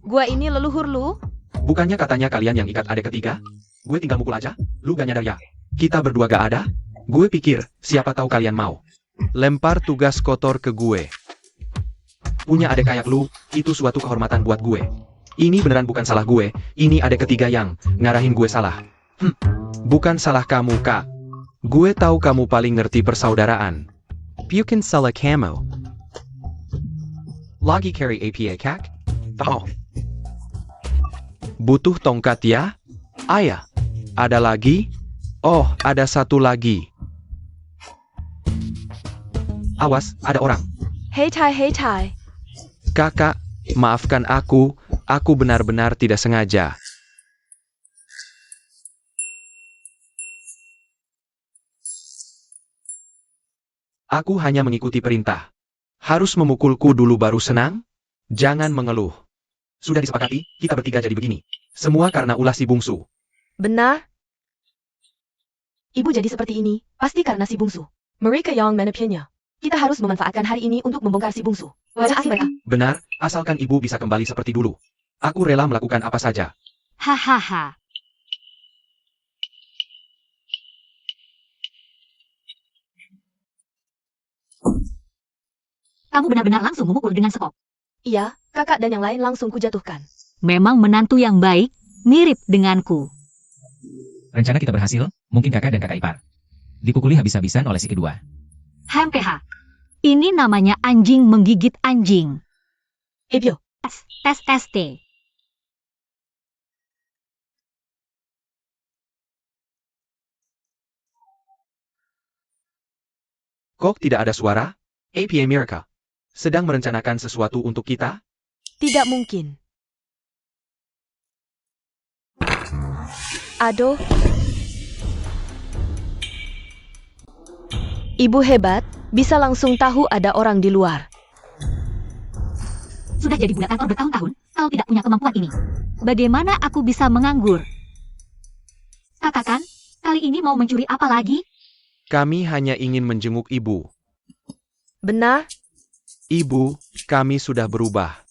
Gua ini leluhur lu? Bukannya katanya kalian yang ikat adek ketiga? Gue tinggal mukul aja, lu gak nyadar ya? Kita berdua gak ada? Gue pikir, siapa tahu kalian mau. Lempar tugas kotor ke gue. Punya adek kayak lu, itu suatu kehormatan buat gue. Ini beneran bukan salah gue, ini adek ketiga yang ngarahin gue salah. Bukan salah kamu, Kak. Gue tahu kamu paling ngerti persaudaraan. Bukan salah kamu. Lagi carry APA kak? Butuh tongkat ya? Ayah. Ada lagi? Oh, ada satu lagi. Awas, ada orang. Hey Tai. Kakak, maafkan aku benar-benar tidak sengaja. Aku hanya mengikuti perintah. Harus memukulku dulu baru senang? Jangan mengeluh. Sudah disepakati, kita bertiga jadi begini. Semua karena ulah si bungsu. Benar? Ibu jadi seperti ini, pasti karena si bungsu. Mereka yang menepiannya. Kita harus memanfaatkan hari ini untuk membongkar si bungsu. Wajah asli mereka. Benar, asalkan ibu bisa kembali seperti dulu. Aku rela melakukan apa saja. Hahaha. Kamu benar-benar langsung memukul dengan sekop. Iya, kakak dan yang lain langsung kujatuhkan. Memang menantu yang baik, mirip denganku. Rencana kita berhasil, mungkin kakak dan kakak ipar. Dipukuli habis-habisan oleh si kedua. HMPH. Ini namanya anjing menggigit anjing. Ebyo, Tes ST. Kok tidak ada suara? APA America. Sedang merencanakan sesuatu untuk kita? tidak mungkin. Aduh. Ibu hebat, bisa langsung tahu ada orang di luar. Sudah jadi budak kantor bertahun-tahun, kau tidak punya kemampuan ini. Bagaimana aku bisa menganggur? Katakan, kali ini mau mencuri apa lagi? Kami hanya ingin menjenguk ibu. Benar? Ibu, kami sudah berubah.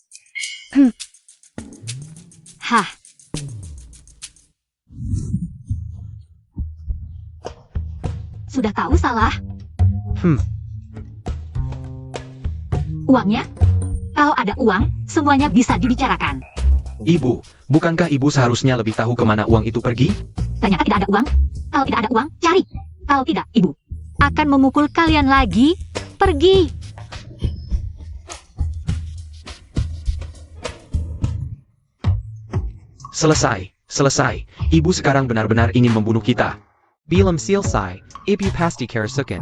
Hah. Sudah tahu salah? Uangnya? Kalau ada uang, semuanya bisa dibicarakan. Ibu, bukankah ibu seharusnya lebih tahu kemana uang itu pergi? Ternyata tidak ada uang. Kalau tidak ada uang, cari. Kalau tidak, ibu akan memukul kalian lagi. Pergi. Selesai. Ibu sekarang benar-benar ingin membunuh kita. Bilam selesai, ibu pasti kerasukan.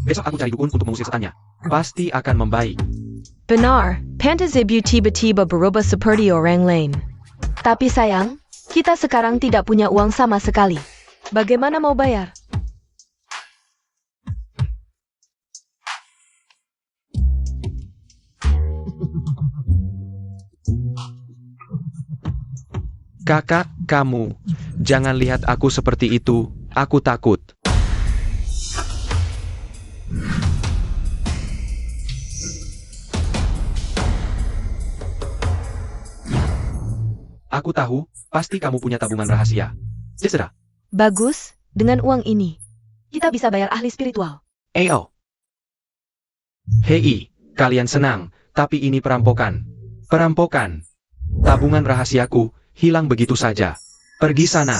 Besok aku cari dukun untuk mengusir setannya. Pasti akan membaik. Benar, pantas ibu tiba-tiba berubah seperti orang lain. Tapi sayang, kita sekarang tidak punya uang sama sekali. Bagaimana mau bayar? Kakak, kamu, jangan lihat aku seperti itu, aku takut. Aku tahu, pasti kamu punya tabungan rahasia. Desera. Bagus, dengan uang ini, kita bisa bayar ahli spiritual. Ayo. Hei, kalian senang, tapi ini perampokan. Perampokan. Tabungan rahasiaku hilang begitu saja. Pergi sana.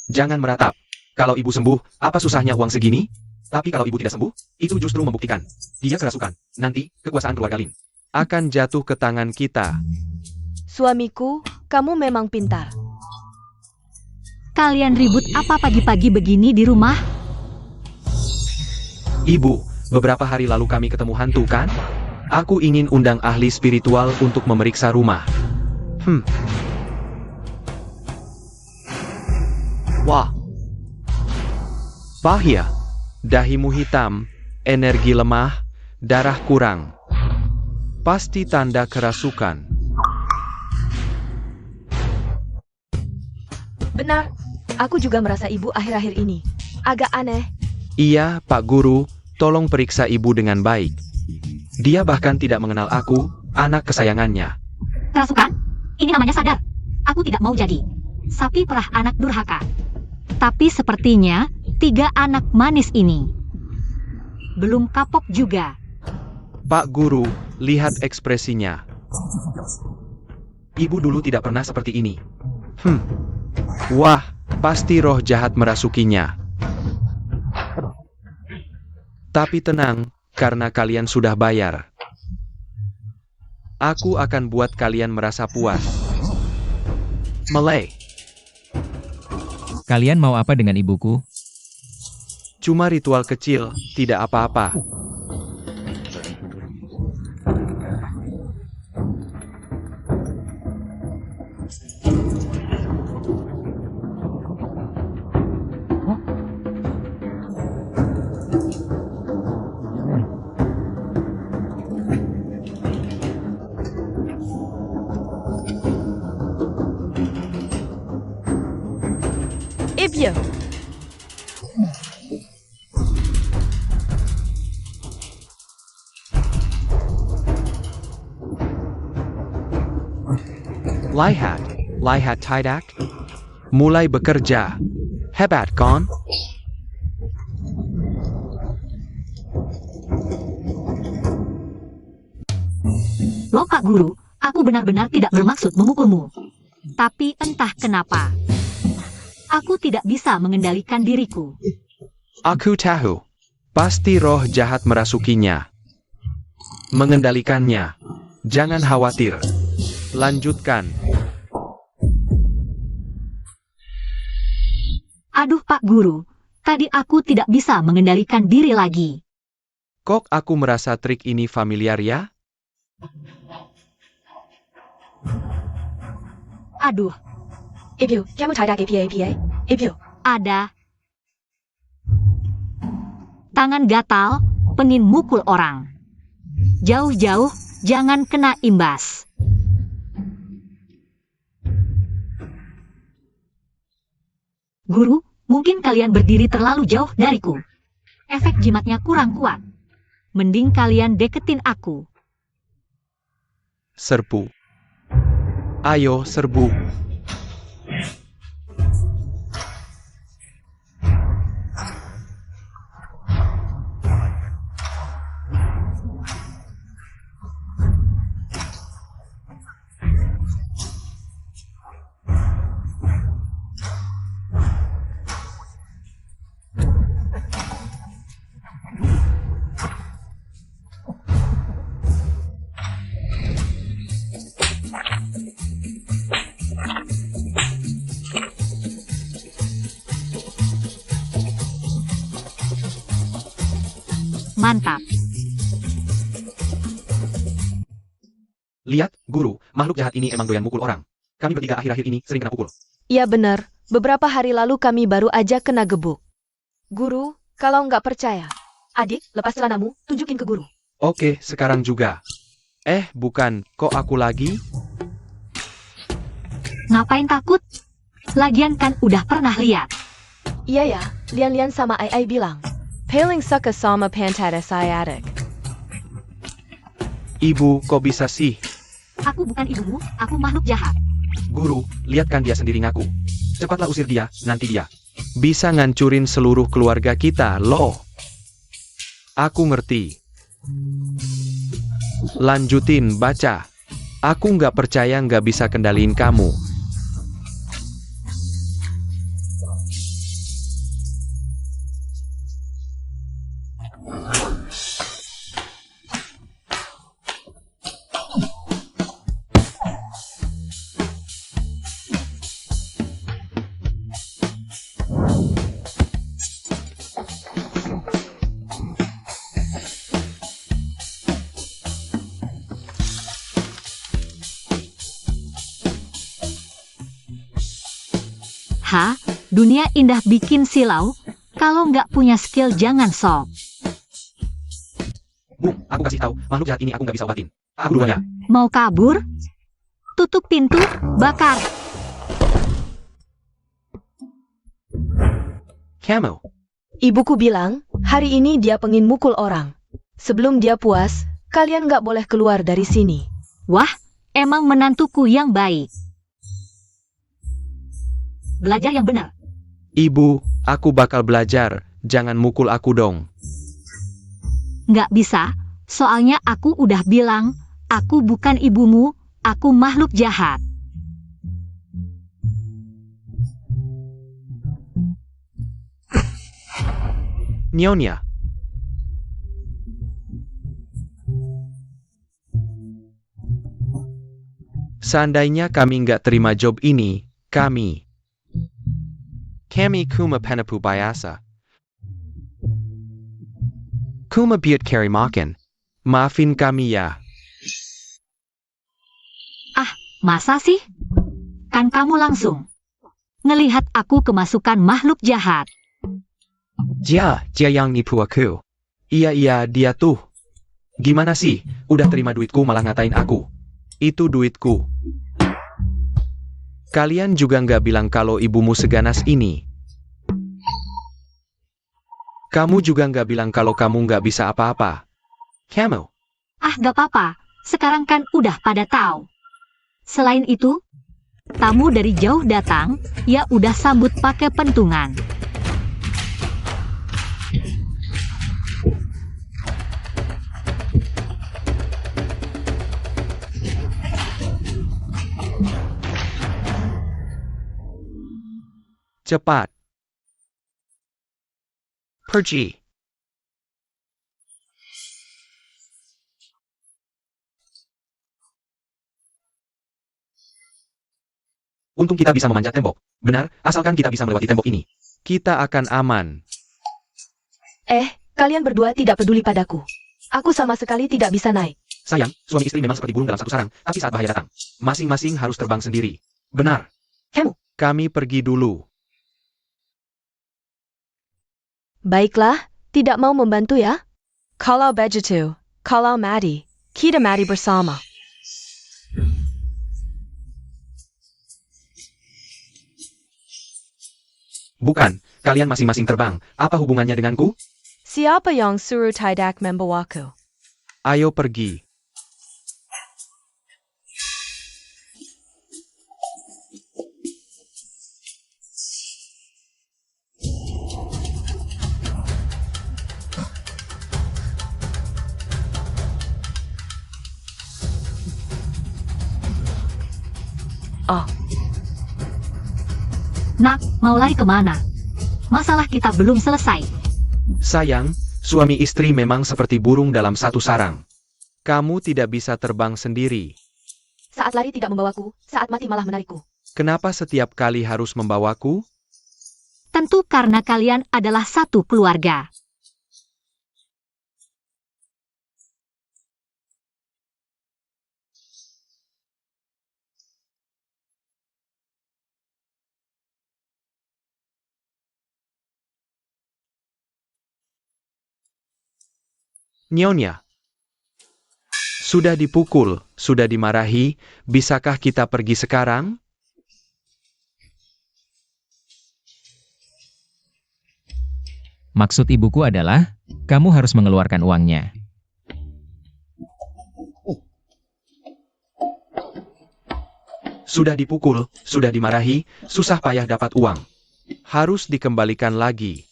Jangan meratap. Kalau ibu sembuh, apa susahnya uang segini? Tapi kalau ibu tidak sembuh, itu justru membuktikan dia kerasukan. Nanti, kekuasaan keluarga Lin Akan jatuh ke tangan kita. Suamiku, kamu memang pintar. Kalian ribut apa pagi-pagi begini di rumah? Ibu, beberapa hari lalu kami ketemu hantu kan? Aku ingin undang ahli spiritual untuk memeriksa rumah. Wah. Bahaya. Dahimu hitam, energi lemah, darah kurang. Pasti tanda kerasukan. Benar, aku juga merasa ibu akhir-akhir ini agak aneh. Iya, Pak Guru, tolong periksa ibu dengan baik. Dia bahkan tidak mengenal aku, anak kesayangannya. Kerasukan? Ini namanya sadar. Aku tidak mau jadi sapi perah anak durhaka. Tapi sepertinya 3 anak manis ini belum kapok juga. Pak Guru, lihat ekspresinya. Ibu dulu tidak pernah seperti ini. Wah, pasti roh jahat merasukinya. Tapi tenang, karena kalian sudah bayar. Aku akan buat kalian merasa puas. Melay, Kalian mau apa dengan ibuku? cuma ritual kecil, tidak apa-apa. Eh bien, Lihat tidak? Mulai bekerja. Hebat kan? Loh Pak Guru, aku benar-benar tidak bermaksud memukulmu. Tapi entah kenapa, aku tidak bisa mengendalikan diriku. Aku tahu. Pasti roh jahat merasukinya. Mengendalikannya. Jangan khawatir. Lanjutkan. Aduh Pak Guru, tadi aku tidak bisa mengendalikan diri lagi. Kok aku merasa trik ini familiar ya? Aduh, Ibu, kamu tidak apa-apa? Ibu, ada. Tangan gatal, pengin mukul orang. Jauh-jauh, jangan kena imbas. Guru, mungkin kalian berdiri terlalu jauh dariku. Efek jimatnya kurang kuat. Mending kalian deketin aku. Serbu. Ayo serbu. Mantap. Lihat, Guru, makhluk jahat ini emang doyan mukul orang. Kami bertiga akhir-akhir ini sering kena pukul. iya benar. Beberapa hari lalu kami baru aja kena gebuk. Guru, kalau nggak percaya, adik, lepas celanamu, tunjukin ke guru. Oke, sekarang juga. Bukan, kok aku lagi? Ngapain takut? Lagian kan udah pernah lihat. Iya ya, Lian-Lian sama Ai bilang. Paling suka sama pantada sciatic. Ibu, kok bisa sih? Aku bukan ibumu, aku makhluk jahat. Guru, lihat kan dia sendiri ngaku. Cepatlah usir dia, nanti dia. Bisa ngancurin seluruh keluarga kita, loh. Aku ngerti. Lanjutin baca. Aku nggak percaya nggak bisa kendaliin kamu. Hah? Dunia indah bikin silau? Kalau nggak punya skill jangan sok. Bu, aku kasih tahu, makhluk jahat ini aku nggak bisa obatin. Aku duluan ya. Mau kabur? Tutup pintu, bakar. Kamu. Ibuku bilang, hari ini dia pengen mukul orang. Sebelum dia puas, kalian nggak boleh keluar dari sini. Wah, emang menantuku yang baik. Belajar yang benar. Ibu, aku bakal belajar. Jangan mukul aku dong. Nggak bisa, soalnya aku udah bilang, aku bukan ibumu, aku makhluk jahat. Nyonya. Seandainya kami nggak terima job ini, kami kuma penapu biasa. Kuma biut carry makan. Maafin kami ya. Masa sih? mengalahkan kamu langsung. Ngelihat aku kemasukan makhluk jahat. Dia yang nipu aku. Iya, dia tuh. Gimana sih, udah terima duitku malah ngatain aku. Itu duitku. Kalian juga nggak bilang kalau ibumu seganas ini. Kamu juga nggak bilang kalau kamu nggak bisa apa-apa. Kamu. Ah, gak apa-apa. Sekarang kan udah pada tahu. Selain itu, tamu dari jauh datang, ya udah sambut pakai pentungan. Cepat. Pergi. Untung kita bisa memanjat tembok. Benar, asalkan kita bisa melewati tembok ini. Kita akan aman. Kalian berdua tidak peduli padaku. Aku sama sekali tidak bisa naik. Sayang, suami istri memang seperti burung dalam satu sarang, tapi saat bahaya datang, masing-masing harus terbang sendiri. Benar. Kami pergi dulu. Baiklah, tidak mau membantu ya? Kalau begitu, kalau mati, kita mati bersama. Bukan, kalian masing-masing terbang. Apa hubungannya denganku? Siapa yang suruh tidak membawaku? Ayo pergi. Nak, mau lari kemana? Masalah kita belum selesai. Sayang, suami istri memang seperti burung dalam satu sarang. Kamu tidak bisa terbang sendiri. Saat lari tidak membawaku, saat mati malah menarikku. Kenapa setiap kali harus membawaku? Tentu karena kalian adalah satu keluarga. Nyonya. Sudah dipukul, sudah dimarahi, bisakah kita pergi sekarang? Maksud ibuku adalah, kamu harus mengeluarkan uangnya. Sudah dipukul, sudah dimarahi, susah payah dapat uang. Harus dikembalikan lagi.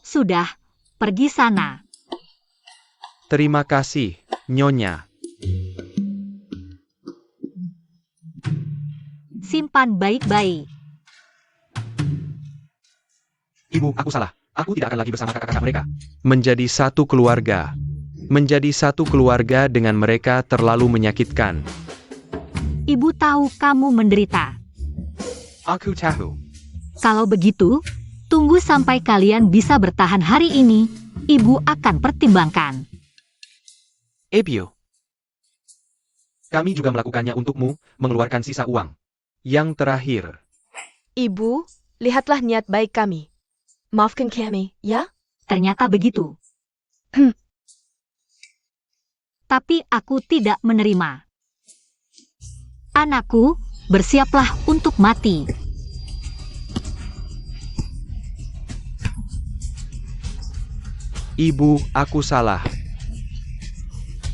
Sudah, pergi sana. Terima kasih, Nyonya. Simpan baik-baik. Ibu, aku salah. Aku tidak akan lagi bersama kakak-kakak mereka. Menjadi satu keluarga. Menjadi satu keluarga dengan mereka terlalu menyakitkan. Ibu tahu kamu menderita. Aku tahu. Kalau begitu, tunggu sampai kalian bisa bertahan hari ini. Ibu akan pertimbangkan. Ebio, Kami juga melakukannya untukmu, mengeluarkan sisa uang. yang terakhir. Ibu, lihatlah niat baik kami. Maafkan kami, ya? Ternyata begitu. Tapi aku tidak menerima. Anakku, bersiaplah untuk mati. Ibu, aku salah.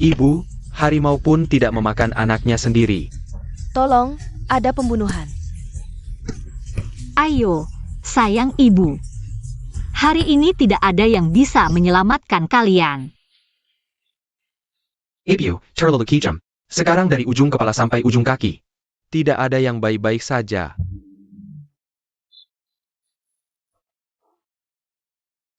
Ibu, harimau pun tidak memakan anaknya sendiri. Tolong, ada pembunuhan. Ayo, sayang ibu. Hari ini tidak ada yang bisa menyelamatkan kalian. Ebio, terlalu kejam. Sekarang dari ujung kepala sampai ujung kaki. Tidak ada yang baik-baik saja.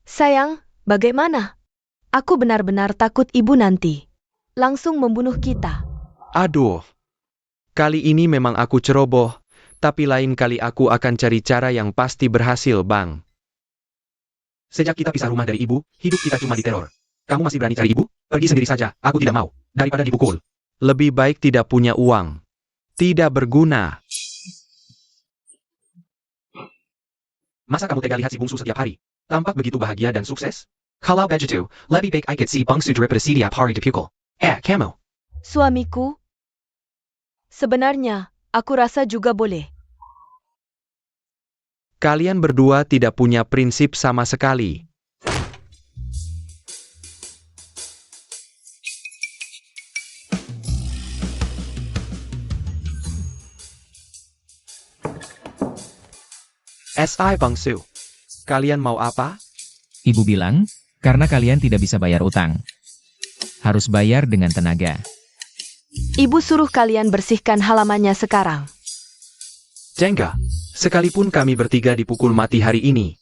Sayang, bagaimana? Aku benar-benar takut ibu nanti langsung membunuh kita. Aduh. Kali ini memang aku ceroboh, tapi lain kali aku akan cari cara yang pasti berhasil, Bang. Sejak kita pisah rumah dari ibu, hidup kita cuma diteror. Kamu masih berani cari ibu? Pergi sendiri saja, aku tidak mau. Daripada dipukul. Lebih baik tidak punya uang. Tidak berguna. Masa kamu tega lihat si bungsu setiap hari? Tampak begitu bahagia dan sukses? Kalau begitu, lebih baik I could si bungsu daripada setiap hari dipukul. Kamu. Suamiku, sebenarnya, aku rasa juga boleh. Kalian berdua tidak punya prinsip sama sekali. SI Bangsu. Kalian mau apa? Ibu bilang, karena kalian tidak bisa bayar utang. Harus bayar dengan tenaga. Ibu suruh kalian bersihkan halamannya sekarang. Jengga. Sekalipun kami bertiga dipukul mati hari ini.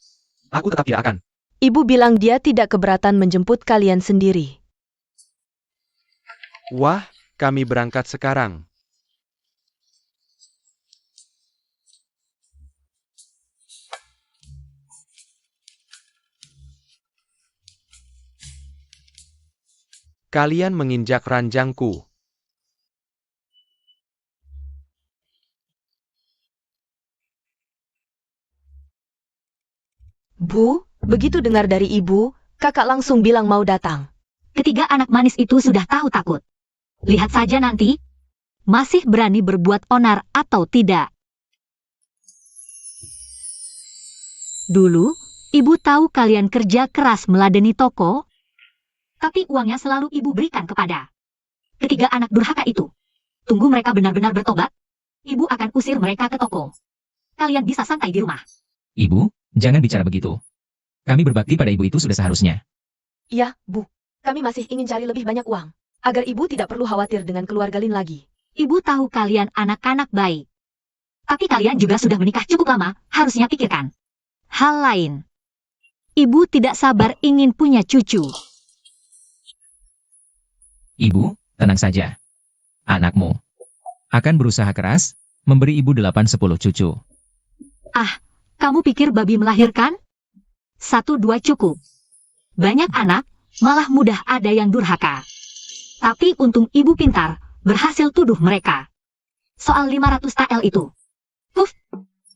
Aku tetap tidak akan. Ibu bilang dia tidak keberatan menjemput kalian sendiri. Wah, kami berangkat sekarang. Kalian menginjak ranjangku. Bu, begitu dengar dari ibu, kakak langsung bilang mau datang. Ketiga anak manis itu sudah tahu takut. Lihat saja nanti, masih berani berbuat onar atau tidak. Dulu, ibu tahu kalian kerja keras meladeni toko, tapi uangnya selalu ibu berikan kepada ketiga anak durhaka itu. Tunggu mereka benar-benar bertobat, ibu akan usir mereka ke toko. Kalian bisa santai di rumah. Ibu, jangan bicara begitu. Kami berbakti pada ibu itu sudah seharusnya. Ya, Bu. Kami masih ingin cari lebih banyak uang, agar ibu tidak perlu khawatir dengan keluarga Lin lagi. Ibu tahu kalian anak-anak baik. Tapi kalian juga sudah menikah cukup lama, harusnya pikirkan hal lain. Ibu tidak sabar ingin punya cucu. Ibu, tenang saja. Anakmu akan berusaha keras, memberi ibu 8-10 cucu. Kamu pikir babi melahirkan? 1-2 cukup. Banyak anak, malah mudah ada yang durhaka. Tapi untung ibu pintar, berhasil tuduh mereka. Soal 500 TL itu.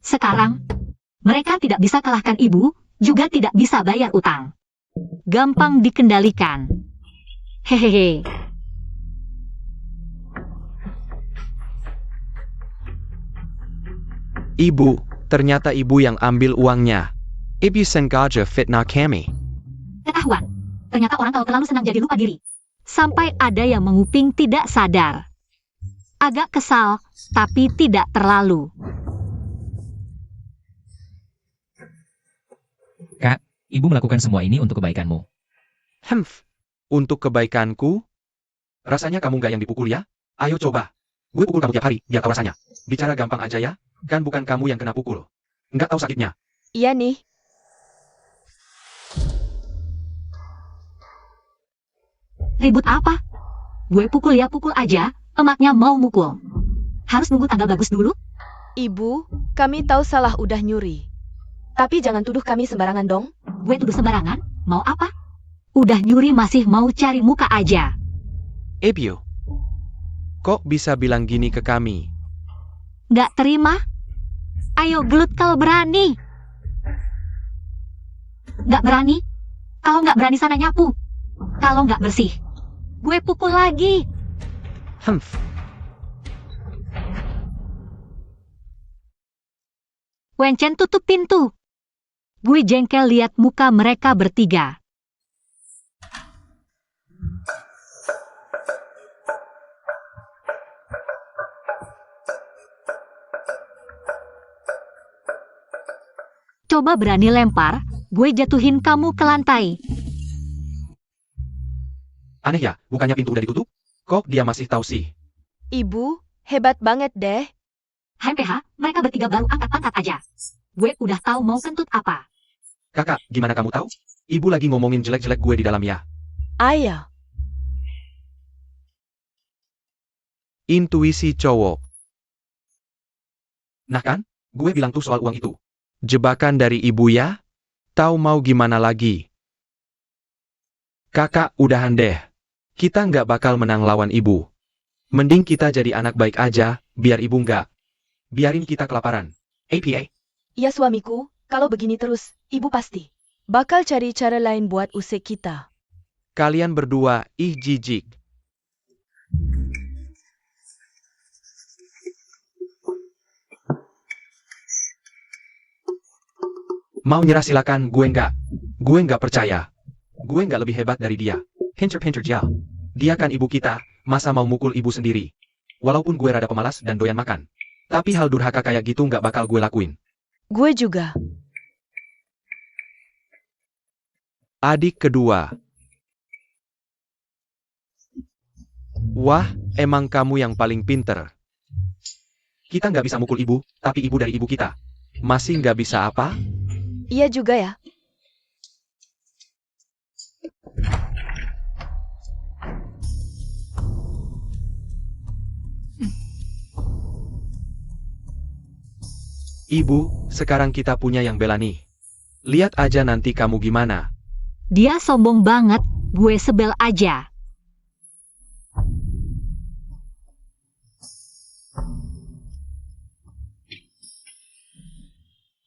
Sekarang, mereka tidak bisa kalahkan ibu, juga tidak bisa bayar utang. Gampang dikendalikan. Hehehe. Ibu, ternyata ibu yang ambil uangnya. Ibu sengaja fitnah kami. Ketahuan. Ternyata orang kalau terlalu senang jadi lupa diri. Sampai ada yang menguping tidak sadar. Agak kesal, tapi tidak terlalu. Kak, ibu melakukan semua ini untuk kebaikanmu. Untuk kebaikanku? Rasanya kamu nggak yang dipukul ya? Ayo coba. Gue pukul kamu tiap hari, biar tahu rasanya. Bicara gampang aja ya. Kan bukan kamu yang kena pukul. Nggak tahu sakitnya. Iya nih. Ribut apa? Gue pukul ya pukul aja, emaknya mau mukul. Harus nunggu tanggal bagus dulu? Ibu, kami tahu salah udah nyuri. Tapi jangan tuduh kami sembarangan dong. Gue tuduh sembarangan? Mau apa? Udah nyuri masih mau cari muka aja. Ibu, kok bisa bilang gini ke kami? Nggak terima? Ayo gelut kalau berani. Nggak berani? Kalau nggak berani sana nyapu. Kalau nggak bersih, gue pukul lagi. Wencen tutup pintu. Gue jengkel lihat muka mereka bertiga. Coba berani lempar, gue jatuhin kamu ke lantai. Aneh ya, bukannya pintu udah ditutup? Kok dia masih tahu sih? Ibu, hebat banget deh. HMPH, mereka bertiga baru angkat pangkat aja. Gue udah tahu mau kentut apa. Kakak, gimana kamu tahu? Ibu lagi ngomongin jelek-jelek gue di dalam ya. Ayah. Intuisi cowok. Nah kan, gue bilang tuh soal uang itu. Jebakan dari ibu ya? Tahu mau gimana lagi? Kakak, udahan deh. Kita nggak bakal menang lawan ibu. Mending kita jadi anak baik aja, biar ibu nggak. Biarin kita kelaparan. APA. Ya suamiku, kalau begini terus, ibu pasti bakal cari cara lain buat usik kita. Kalian berdua, ih jijik. Mau nyerah silakan, gue nggak. Gue nggak percaya. Gue nggak lebih hebat dari dia. Pinter-pinter jauh. Dia kan ibu kita, masa mau mukul ibu sendiri. Walaupun gue rada pemalas dan doyan makan. Tapi hal durhaka kayak gitu nggak bakal gue lakuin. Gue juga. Adik kedua. Wah, emang kamu yang paling pinter. Kita nggak bisa mukul ibu, tapi ibu dari ibu kita. Masih nggak bisa apa? Iya juga ya. Ibu, sekarang kita punya yang bela nih. Lihat aja nanti kamu gimana. Dia sombong banget, gue sebel aja.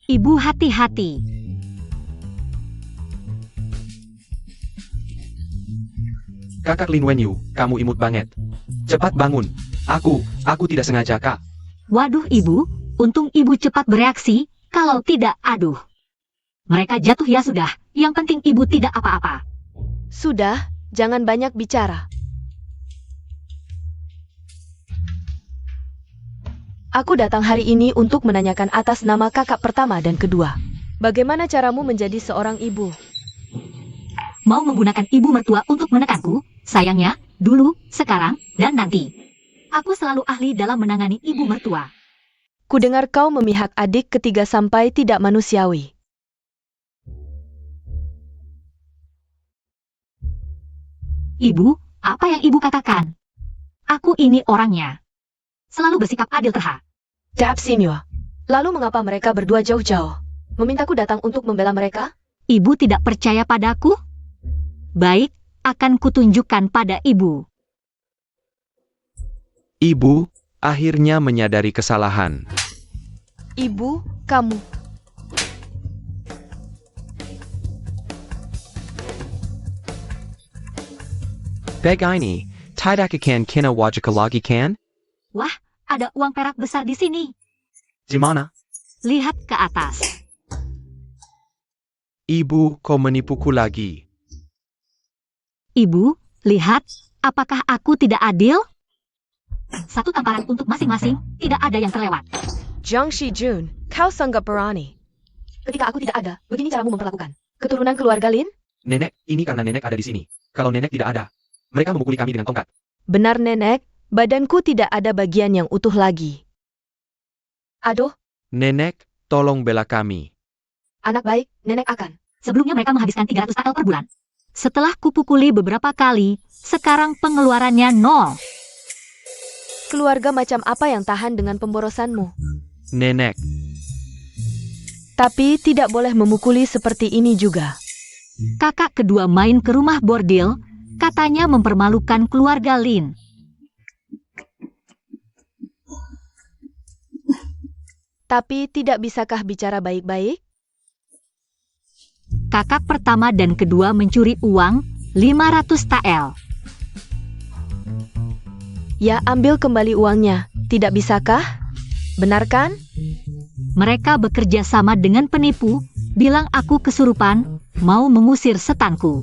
Ibu hati-hati. Kakak Lin Wenyu, kamu imut banget. Cepat bangun. Aku tidak sengaja, Kak. Waduh ibu, untung ibu cepat bereaksi, kalau tidak aduh. Mereka jatuh ya sudah, yang penting ibu tidak apa-apa. Sudah, jangan banyak bicara. Aku datang hari ini untuk menanyakan atas nama kakak pertama dan kedua. Bagaimana caramu menjadi seorang ibu? Mau menggunakan ibu mertua untuk menekanku? Sayangnya, dulu, sekarang, dan nanti. Aku selalu ahli dalam menangani ibu mertua. Kudengar kau memihak adik ketiga sampai tidak manusiawi. Ibu, apa yang ibu katakan? Aku ini orangnya. Selalu bersikap adil terhadap. Dap Simyo. Lalu mengapa mereka berdua jauh-jauh? Memintaku datang untuk membela mereka? Ibu tidak percaya padaku? Baik, akan kutunjukkan pada ibu. Ibu, akhirnya menyadari kesalahan. Ibu, kamu. Beg ini, tidak akan kena wajah lagi kan? Wah, ada uang perak besar di sini. Gimana? Lihat ke atas. Ibu, kau menipuku lagi. Ibu, lihat, apakah aku tidak adil? Satu tamparan untuk masing-masing, tidak ada yang terlewat. Jiang Shijun, kau sangat berani. Ketika aku tidak ada, begini caramu memperlakukan keturunan keluarga Lin? Nenek, ini karena nenek ada di sini. Kalau nenek tidak ada, mereka memukuli kami dengan tongkat. Benar nenek, badanku tidak ada bagian yang utuh lagi. Aduh, Nenek, tolong bela kami. anak baik, nenek akan. Sebelumnya mereka menghabiskan 300 TL per bulan. Setelah kupukuli beberapa kali, sekarang pengeluarannya 0. Keluarga macam apa yang tahan dengan pemborosanmu? Nenek, Tapi tidak boleh memukuli seperti ini juga. Kakak kedua main ke rumah bordil, katanya mempermalukan keluarga Lin. Tapi tidak bisakah bicara baik-baik? Kakak pertama dan kedua mencuri uang 500 TL. Ya, ambil kembali uangnya. Tidak bisakah? Benar kan? Mereka bekerja sama dengan penipu, bilang aku kesurupan, mau mengusir setanku.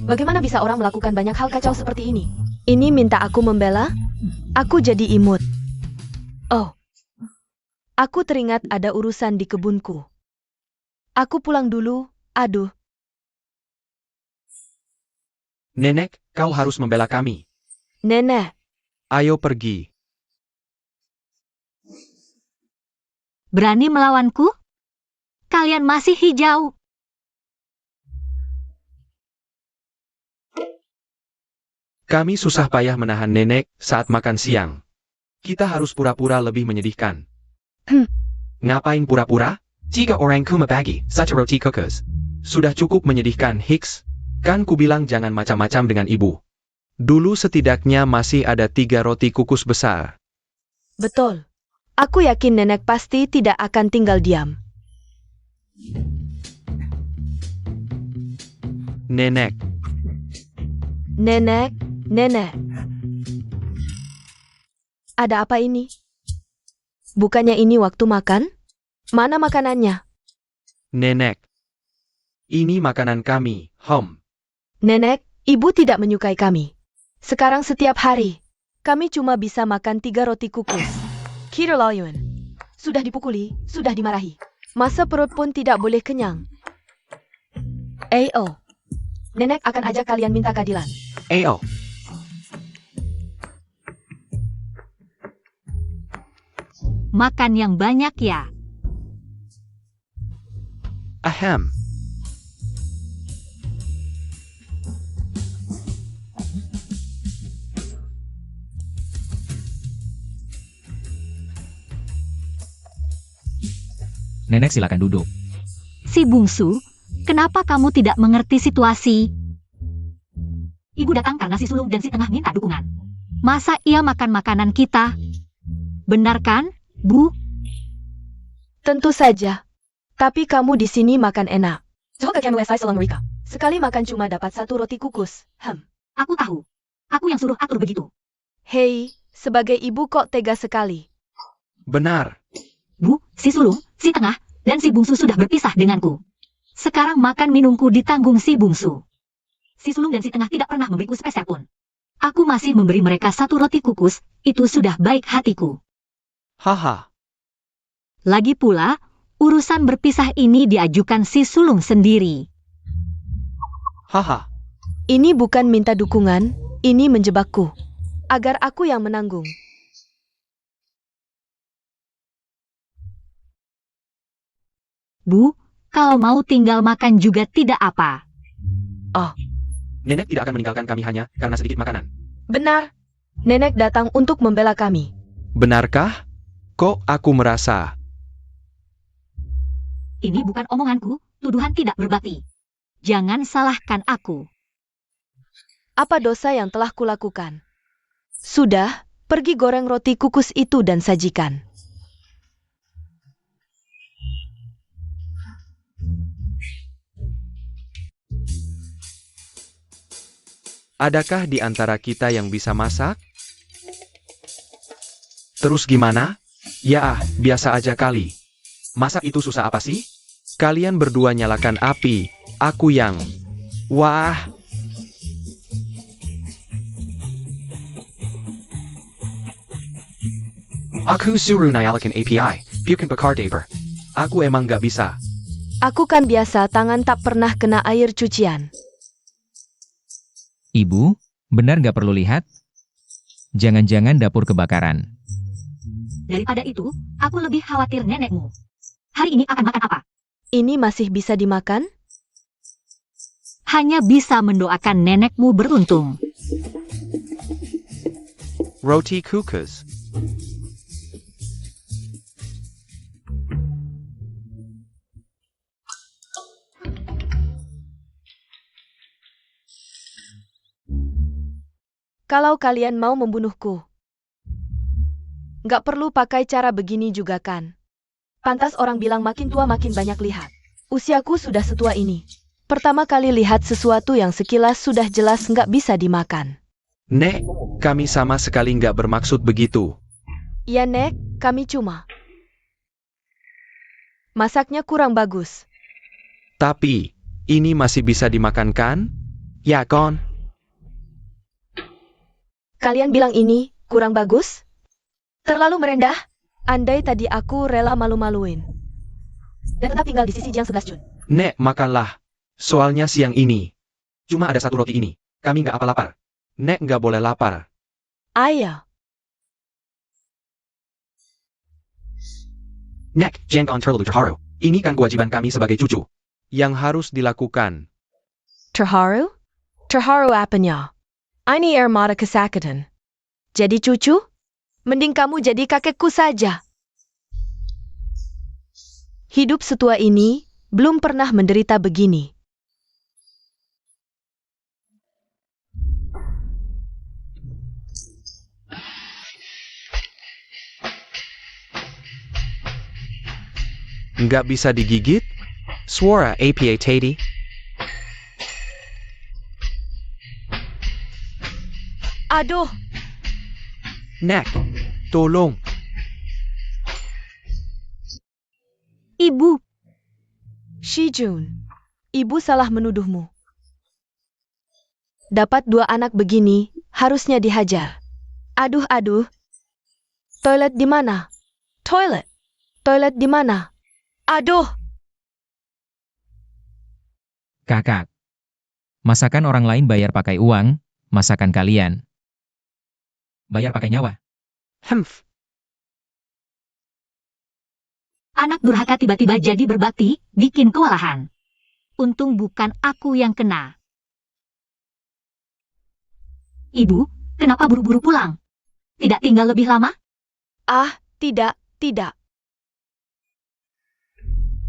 Bagaimana bisa orang melakukan banyak hal kacau seperti ini? Ini minta aku membela? Aku jadi imut. Oh. Aku teringat ada urusan di kebunku. Aku pulang dulu, aduh. Nenek, kau harus membela kami. Nenek, ayo pergi. Berani melawanku? Kalian masih hijau. Kami susah payah menahan nenek saat makan siang. Kita harus pura-pura lebih menyedihkan. Ngapain pura-pura? 3 orang kumabagi, satu roti kukus. Sudah cukup menyedihkan, Hicks. Kan kubilang jangan macam-macam dengan ibu. Dulu setidaknya masih ada 3 roti kukus besar. Betul. Aku yakin nenek pasti tidak akan tinggal diam. Nenek, Nenek, nenek. Ada apa ini? Bukannya ini waktu makan? Mana makanannya? nenek. Ini makanan kami, Nenek, ibu tidak menyukai kami. Sekarang setiap hari, kami cuma bisa makan 3 roti kukus. Kiraloyun. Sudah dipukuli, sudah dimarahi. Masa perut pun tidak boleh kenyang. Ayo. Nenek akan ajak kalian minta keadilan. Ayo. Makan yang banyak ya. Ahem. Nenek silakan duduk. Si bungsu, kenapa kamu tidak mengerti situasi? Ibu datang karena si sulung dan si tengah minta dukungan. Masa ia makan makanan kita? Benar kan, Bu? Tentu saja. Tapi kamu di sini makan enak. Sekali makan cuma dapat 1 roti kukus. Aku tahu. Aku yang suruh atur begitu. Hei, sebagai ibu kok tega sekali. Benar. Bu, si sulung, si tengah, dan si bungsu sudah berpisah denganku. Sekarang makan minumku ditanggung si bungsu. Si sulung dan si tengah tidak pernah memberiku sepeser pun. Aku masih memberi mereka 1 roti kukus, itu sudah baik hatiku. Haha. Lagi pula, urusan berpisah ini diajukan si sulung sendiri. Haha. Ini bukan minta dukungan, ini menjebakku. Agar aku yang menanggung. Bu, kalau mau tinggal makan juga tidak apa. Nenek tidak akan meninggalkan kami hanya karena sedikit makanan. Benar. Nenek datang untuk membela kami. Benarkah? Kok aku merasa... Ini bukan omonganku, tuduhan tidak berbakti. Jangan salahkan aku. Apa dosa yang telah kulakukan? Sudah, pergi goreng roti kukus itu dan sajikan. Adakah di antara kita yang bisa masak? Terus gimana? Ya, biasa aja kali. Masak itu susah apa sih? Kalian berdua nyalakan api, aku yang... Wah! Aku suruh nyalakan API, bukan bakar daper. Aku emang gak bisa. Aku kan biasa tangan tak pernah kena air cucian. Ibu, benar nggak perlu lihat? Jangan-jangan dapur kebakaran. Daripada itu, aku lebih khawatir nenekmu. Hari ini akan makan apa? Ini masih bisa dimakan? Hanya bisa mendoakan nenekmu beruntung. Roti kukus. Kalau kalian mau membunuhku, nggak perlu pakai cara begini juga kan? Pantas orang bilang makin tua makin banyak lihat. Usiaku sudah setua ini. Pertama kali lihat sesuatu yang sekilas sudah jelas nggak bisa dimakan. Nek, kami sama sekali nggak bermaksud begitu. Ya Nek, kami cuma. Masaknya kurang bagus. Tapi, ini masih bisa dimakan kan? Ya kon? Kalian bilang ini kurang bagus? Terlalu merendah? Andai tadi aku rela malu-maluin. Dan tetap tinggal di sisi Jiang 11 Jun. Nek, makanlah. Soalnya siang ini. Cuma ada 1 roti ini. Kami nggak apa lapar. Nek nggak boleh lapar. Ayah. Nek, jangan terlalu terharu. Ini kan kewajiban kami sebagai cucu. Yang harus dilakukan. Terharu? Terharu apanya? Ini armada kesakatan. Jadi cucu? Mending kamu jadi kakekku saja. Hidup setua ini belum pernah menderita begini. Nggak bisa digigit? Suara APA Teddy. Aduh, Nek, tolong. Ibu, Shijun, ibu salah menuduhmu. Dapat 2 anak begini, harusnya dihajar. Aduh. Toilet di mana? Toilet. Toilet di mana? Aduh. Kakak. Masakan orang lain bayar pakai uang, masakan kalian bayar pakai nyawa. Humph. anak durhaka tiba-tiba jadi berbakti, bikin kewalahan. Untung bukan aku yang kena. Ibu, kenapa buru-buru pulang? Tidak tinggal lebih lama? Ah, tidak.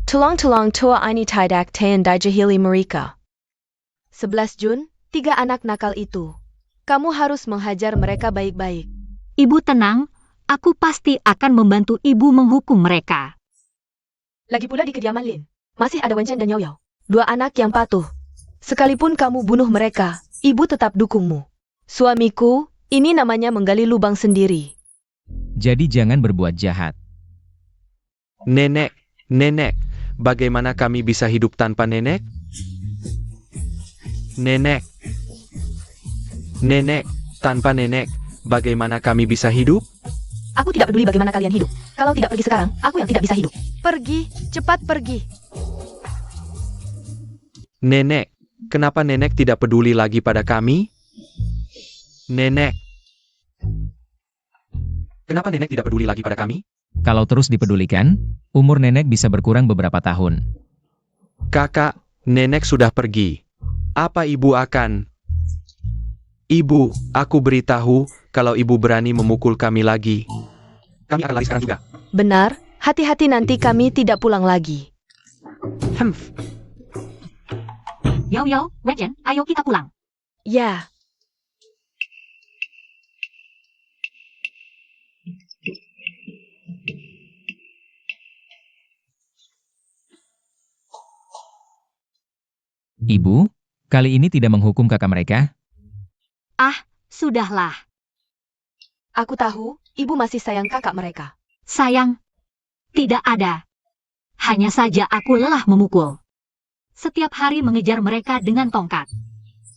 Tulong tua ini tidak tayan dijahili mereka. 11 Jun, 3 anak nakal itu. Kamu harus menghajar mereka baik-baik. Ibu tenang, aku pasti akan membantu ibu menghukum mereka. Lagi pula di kediaman Lin, masih ada Wenchen dan Yao Yao. 2 anak yang patuh. Sekalipun kamu bunuh mereka, ibu tetap dukungmu. Suamiku, ini namanya menggali lubang sendiri. Jadi jangan berbuat jahat. Nenek, bagaimana kami bisa hidup tanpa nenek? Nenek, tanpa nenek, bagaimana kami bisa hidup? Aku tidak peduli bagaimana kalian hidup. Kalau tidak pergi sekarang, aku yang tidak bisa hidup. Pergi, cepat pergi. Nenek, kenapa nenek tidak peduli lagi pada kami? Nenek, kenapa nenek tidak peduli lagi pada kami? Kalau terus dipedulikan, umur nenek bisa berkurang beberapa tahun. Kakak, nenek sudah pergi. Apa ibu akan? Ibu, aku beritahu, kalau ibu berani memukul kami lagi, kami akan lari sekarang juga. Benar, hati-hati nanti kami tidak pulang lagi. Humph. Yao Yao, Wenchen, ayo kita pulang. Ya. Ibu, kali ini tidak menghukum kakak mereka? Sudahlah, Aku tahu, ibu masih sayang kakak mereka. sayang. Tidak ada. Hanya saja aku lelah memukul. Setiap hari mengejar mereka dengan tongkat.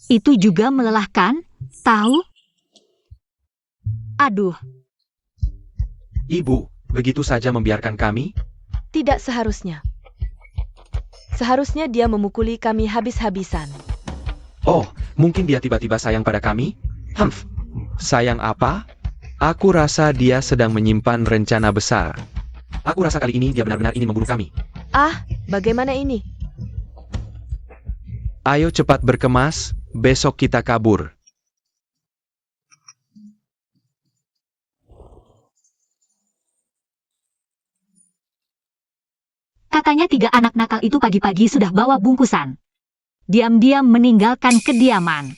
Itu juga melelahkan, tahu? Aduh, Ibu, begitu saja membiarkan kami? Tidak seharusnya. Seharusnya dia memukuli kami habis-habisan. Oh, mungkin dia tiba-tiba sayang pada kami? Humph. Sayang apa? Aku rasa dia sedang menyimpan rencana besar. Aku rasa kali ini dia benar-benar ingin membunuh kami. Ah, bagaimana ini? Ayo cepat berkemas, besok kita kabur. katanya 3 anak nakal itu pagi-pagi sudah bawa bungkusan. Diam-diam meninggalkan kediaman.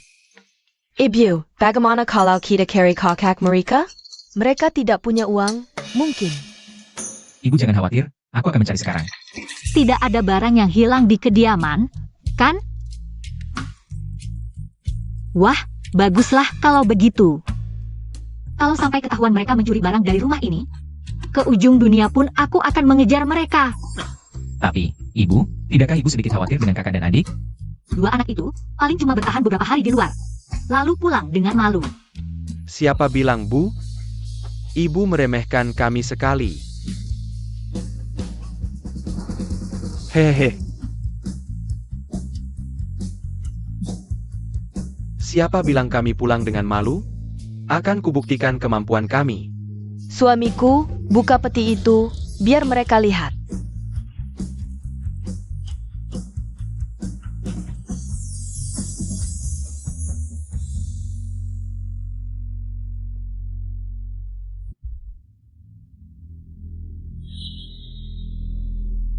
Ibu, bagaimana kalau kita carry kakak mereka? Mereka tidak punya uang, mungkin. Ibu jangan khawatir, aku akan mencari sekarang. Tidak ada barang yang hilang di kediaman, kan? Wah, baguslah kalau begitu. Kalau sampai ketahuan mereka mencuri barang dari rumah ini, ke ujung dunia pun aku akan mengejar mereka. Tapi, ibu, tidakkah ibu sedikit khawatir dengan kakak dan adik? 2 anak itu paling cuma bertahan beberapa hari di luar, lalu pulang dengan malu. Siapa bilang, Bu? Ibu meremehkan kami sekali. Hehe. Siapa bilang kami pulang dengan malu? Akan kubuktikan kemampuan kami. Suamiku, buka peti itu, biar mereka lihat.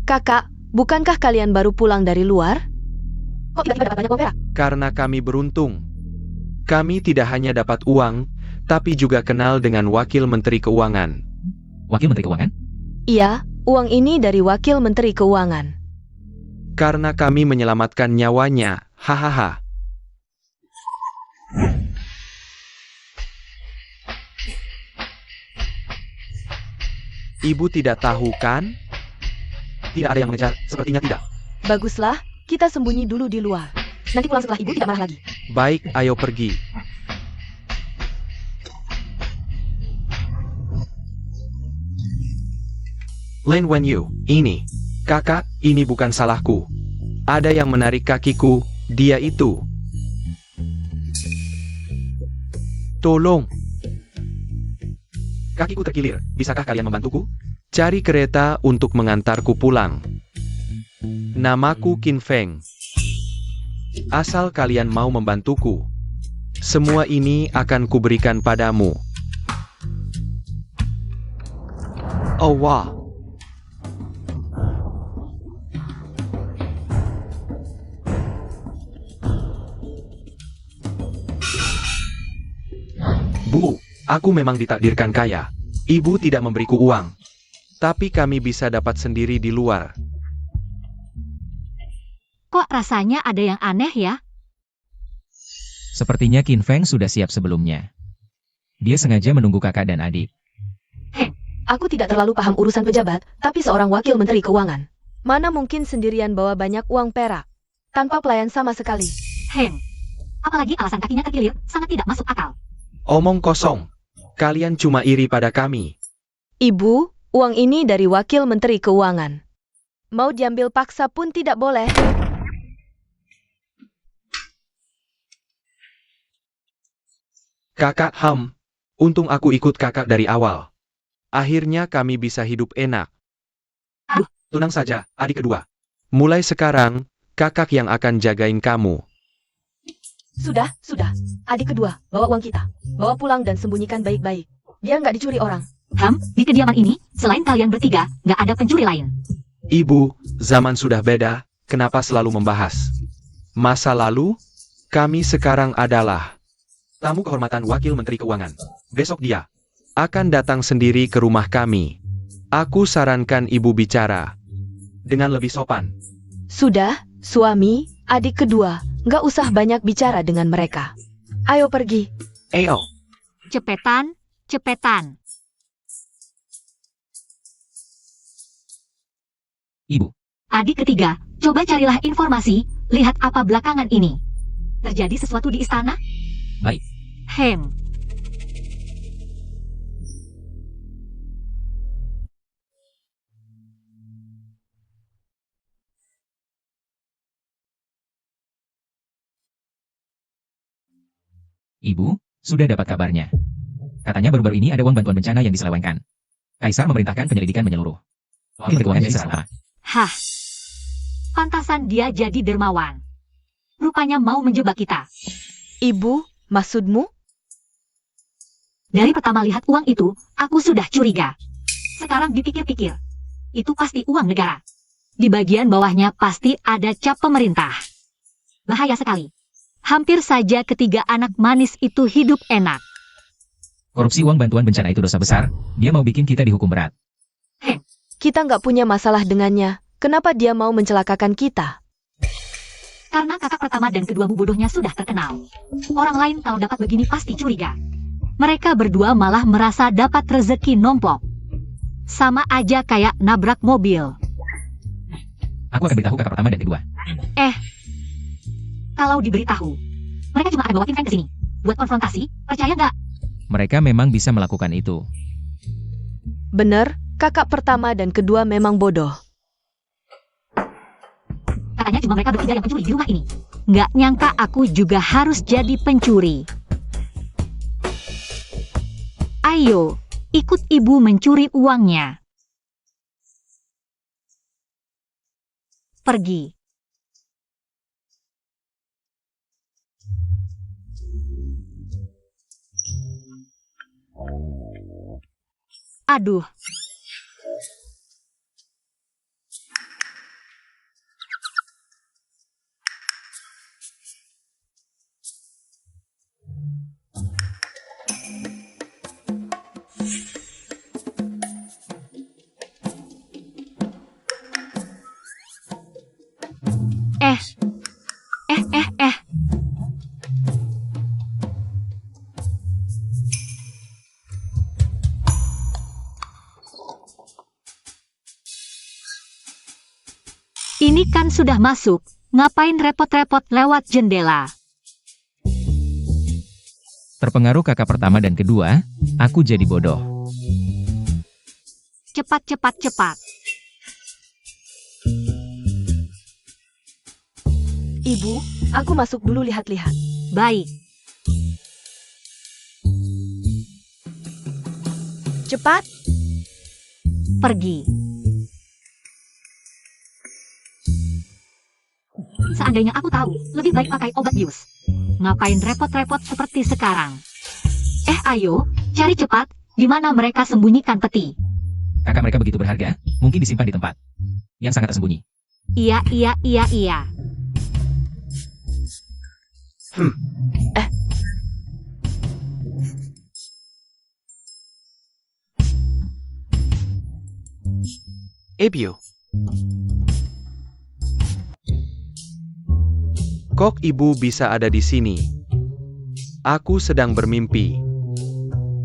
Kakak, bukankah kalian baru pulang dari luar? Kok tiba-tiba dapat banyak uang perak? Karena kami beruntung. Kami tidak hanya dapat uang, tapi juga kenal dengan Wakil Menteri Keuangan. Wakil Menteri Keuangan? Iya, uang ini dari Wakil Menteri Keuangan. Karena kami menyelamatkan nyawanya, hahaha. Ibu tidak tahu kan? Tidak ada yang mengejar, sepertinya tidak. Baguslah, kita sembunyi dulu di luar. Nanti pulang setelah ibu tidak marah lagi. Baik, ayo pergi. Lin Wenyu, ini. Kakak, ini bukan salahku. Ada yang menarik kakiku, dia itu. Tolong. Kakiku terkilir, bisakah kalian membantuku? Cari kereta untuk mengantarku pulang. Namaku Qin Feng. Asal kalian mau membantuku, semua ini akan kuberikan padamu. Oh wah. Bu, aku memang ditakdirkan kaya. Ibu tidak memberiku uang. Tapi kami bisa dapat sendiri di luar. Kok rasanya ada yang aneh ya? Sepertinya Qin Feng sudah siap sebelumnya. Dia sengaja menunggu kakak dan adik. Aku tidak terlalu paham urusan pejabat, tapi seorang wakil menteri keuangan. Mana mungkin sendirian bawa banyak uang perak, tanpa pelayan sama sekali. Apalagi alasan kakinya terkilir, sangat tidak masuk akal. Omong kosong. Kalian cuma iri pada kami. Ibu, uang ini dari wakil menteri keuangan. Mau diambil paksa pun tidak boleh. Kakak untung aku ikut kakak dari awal. Akhirnya kami bisa hidup enak. Tenang saja, adik kedua. Mulai sekarang, kakak yang akan jagain kamu. Sudah. Adik kedua, bawa uang kita. Bawa pulang dan sembunyikan baik-baik. Biar nggak dicuri orang. Di kediaman ini, selain kalian bertiga, nggak ada pencuri lain. Ibu, zaman sudah beda, kenapa selalu membahas masa lalu? Kami sekarang adalah Tamu kehormatan Wakil Menteri Keuangan. Besok dia akan datang sendiri ke rumah kami. Aku sarankan ibu bicara dengan lebih sopan. Sudah, suami, adik kedua, nggak usah banyak bicara dengan mereka. Ayo pergi. Ayo. Cepetan. Ibu, Adik ketiga, coba carilah informasi, lihat apa belakangan ini. Terjadi sesuatu di istana? baik. Ibu, sudah dapat kabarnya. Katanya baru-baru ini ada uang bantuan bencana yang diselewengkan. Kaisar memerintahkan penyelidikan menyeluruh. Wakil Menteri Keuangan jadi salah. Hah, pantasan dia jadi dermawan. Rupanya mau menjebak kita. Ibu, maksudmu? Dari pertama lihat uang itu, aku sudah curiga. Sekarang dipikir-pikir, itu pasti uang negara. Di bagian bawahnya pasti ada cap pemerintah. Bahaya sekali. Hampir saja ketiga anak manis itu hidup enak. Korupsi uang bantuan bencana itu dosa besar, dia mau bikin kita dihukum berat. Kita nggak punya masalah dengannya. Kenapa dia mau mencelakakan kita? Karena kakak pertama dan kedua bodohnya sudah terkenal. Orang lain kalau dapat begini pasti curiga. Mereka berdua malah merasa dapat rezeki nomplok. Sama aja kayak nabrak mobil. Aku akan beritahu kakak pertama dan kedua. Kalau diberitahu, mereka cuma akan bawa Qin Feng ke sini. Buat konfrontasi, percaya nggak? Mereka memang bisa melakukan itu. Bener, kakak pertama dan kedua memang bodoh. Katanya cuma mereka bertiga yang pencuri di rumah ini. Nggak nyangka aku juga harus jadi pencuri. Ayo, ikut ibu mencuri uangnya. Pergi. Aduh. Kan sudah masuk, ngapain repot-repot lewat jendela? Terpengaruh kakak pertama dan kedua, aku jadi bodoh. Cepat, cepat, cepat. Ibu, aku masuk dulu lihat-lihat. Baik. Cepat. Pergi. Seandainya aku tahu, lebih baik pakai obat bius. Ngapain repot-repot seperti sekarang? Ayo, cari cepat, di mana mereka sembunyikan peti. Kakak mereka begitu berharga, mungkin disimpan di tempat yang sangat tersembunyi. Iya. Ebio. Kok ibu bisa ada di sini? Aku sedang bermimpi.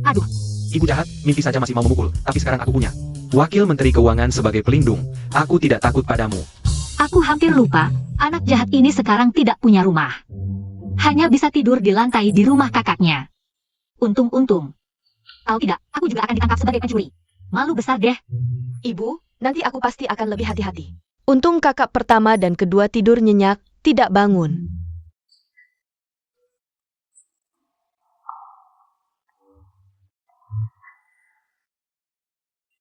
Aduh. Ibu jahat, mimpi saja masih mau memukul, tapi sekarang aku punya. Wakil Menteri Keuangan sebagai pelindung, aku tidak takut padamu. Aku hampir lupa, anak jahat ini sekarang tidak punya rumah. Hanya bisa tidur di lantai di rumah kakaknya. Untung-untung. Kalau tidak, aku juga akan ditangkap sebagai pencuri. Malu besar deh. Ibu, nanti aku pasti akan lebih hati-hati. Untung kakak pertama dan kedua tidur nyenyak, tidak bangun.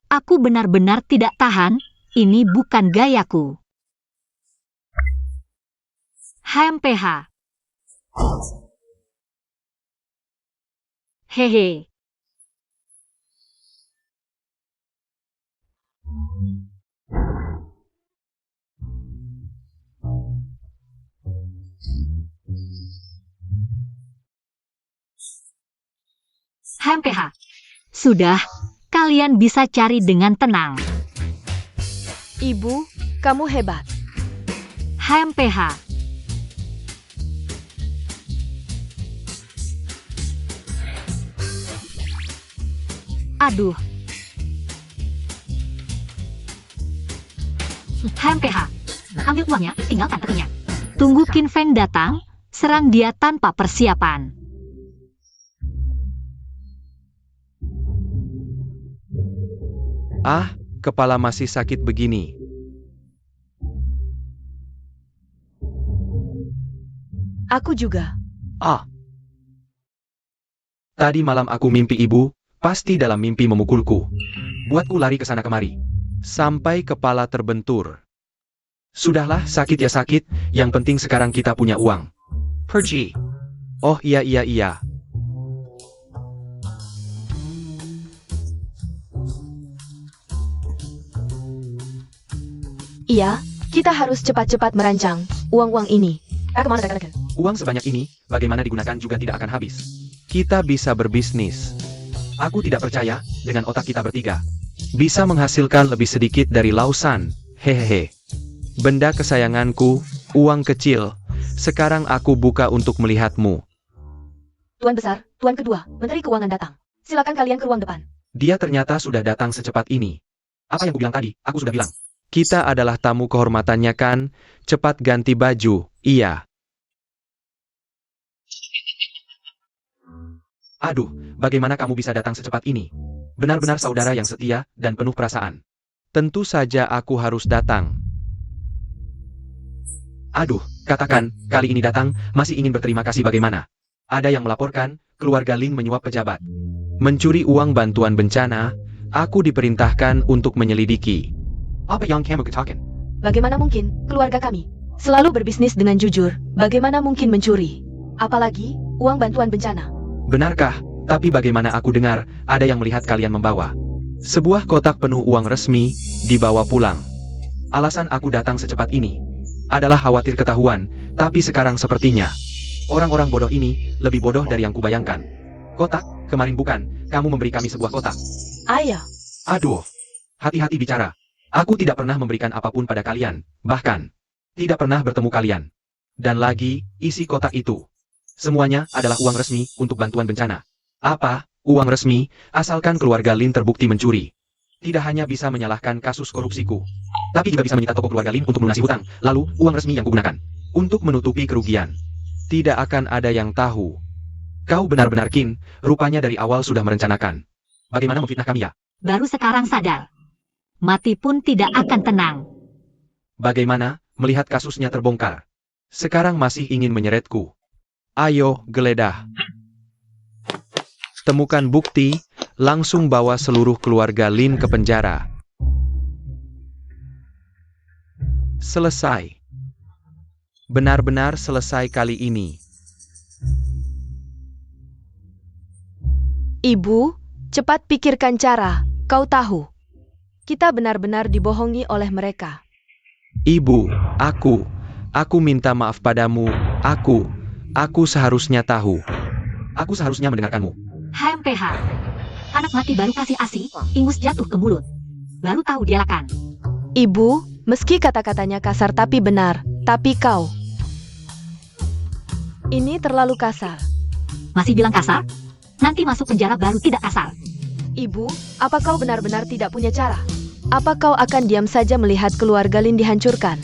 Aku benar-benar tidak tahan, ini bukan gayaku. HMPH. Hehe. HMPH. Sudah, kalian bisa cari dengan tenang. Ibu, kamu hebat. HMPH. Aduh. HMPH. Ambil uangnya, tinggalkan petinya. Tunggu Qin Feng datang, serang dia tanpa persiapan. Ah, kepala masih sakit begini. Aku juga. Ah. Tadi malam aku mimpi ibu, pasti dalam mimpi memukulku. Buatku lari ke sana kemari. Sampai kepala terbentur. Sudahlah, sakit ya sakit, yang penting sekarang kita punya uang. Pergi. Oh iya. Iya, kita harus cepat-cepat merancang uang-uang ini. Kemana kakak? Uang sebanyak ini, bagaimana digunakan juga tidak akan habis. Kita bisa berbisnis. Aku tidak percaya, dengan otak kita bertiga. Bisa menghasilkan lebih sedikit dari Lausan. Hehehe. Benda kesayanganku, uang kecil. Sekarang aku buka untuk melihatmu. Tuan besar, tuan kedua, Menteri Keuangan datang. Silakan kalian ke ruang depan. Dia ternyata sudah datang secepat ini. Apa yang kubilang tadi, aku sudah bilang. Kita adalah tamu kehormatannya kan? Cepat ganti baju, iya. Aduh, bagaimana kamu bisa datang secepat ini? Benar-benar saudara yang setia dan penuh perasaan. Tentu saja aku harus datang. Aduh, katakan, kali ini datang, masih ingin berterima kasih bagaimana? Ada yang melaporkan, keluarga Lin menyuap pejabat. Mencuri uang bantuan bencana, aku diperintahkan untuk menyelidiki. Apa yang kamu katakan? Bagaimana mungkin, keluarga kami selalu berbisnis dengan jujur, bagaimana mungkin mencuri? Apalagi, uang bantuan bencana. Benarkah? Tapi bagaimana aku dengar, ada yang melihat kalian membawa sebuah kotak penuh uang resmi, dibawa pulang. Alasan aku datang secepat ini adalah khawatir ketahuan, tapi sekarang sepertinya orang-orang bodoh ini lebih bodoh dari yang kubayangkan. Kotak, kemarin bukan, kamu memberi kami sebuah kotak. Ayah. Aduh, hati-hati bicara. Aku tidak pernah memberikan apapun pada kalian, bahkan tidak pernah bertemu kalian. Dan lagi, isi kotak itu semuanya adalah uang resmi untuk bantuan bencana. Apa? Uang resmi, asalkan keluarga Lin terbukti mencuri. tidak hanya bisa menyalahkan kasus korupsiku, tapi juga bisa menyita toko keluarga Lin untuk melunasi hutang, lalu uang resmi yang kugunakan untuk menutupi kerugian. Tidak akan ada yang tahu. Kau benar-benar Kin, rupanya dari awal sudah merencanakan. Bagaimana memfitnah kami ya? Baru sekarang sadar. Mati pun tidak akan tenang. Bagaimana melihat kasusnya terbongkar? Sekarang masih ingin menyeretku. Ayo, geledah. Temukan bukti, langsung bawa seluruh keluarga Lin ke penjara. Selesai. Benar-benar selesai kali ini. Ibu, cepat pikirkan cara. Kau tahu, kita benar-benar dibohongi oleh mereka. Ibu, aku minta maaf padamu, aku seharusnya tahu. Aku seharusnya mendengarkanmu. HMPH. Anak mati baru kasih ASI, ingus jatuh ke mulut. Baru tahu dialakan. Ibu, meski kata-katanya kasar tapi benar, tapi kau. Ini terlalu kasar. Masih bilang kasar? Nanti masuk penjara baru tidak kasar. Ibu, apa kau benar-benar tidak punya cara? Apa kau akan diam saja melihat keluarga Lin dihancurkan?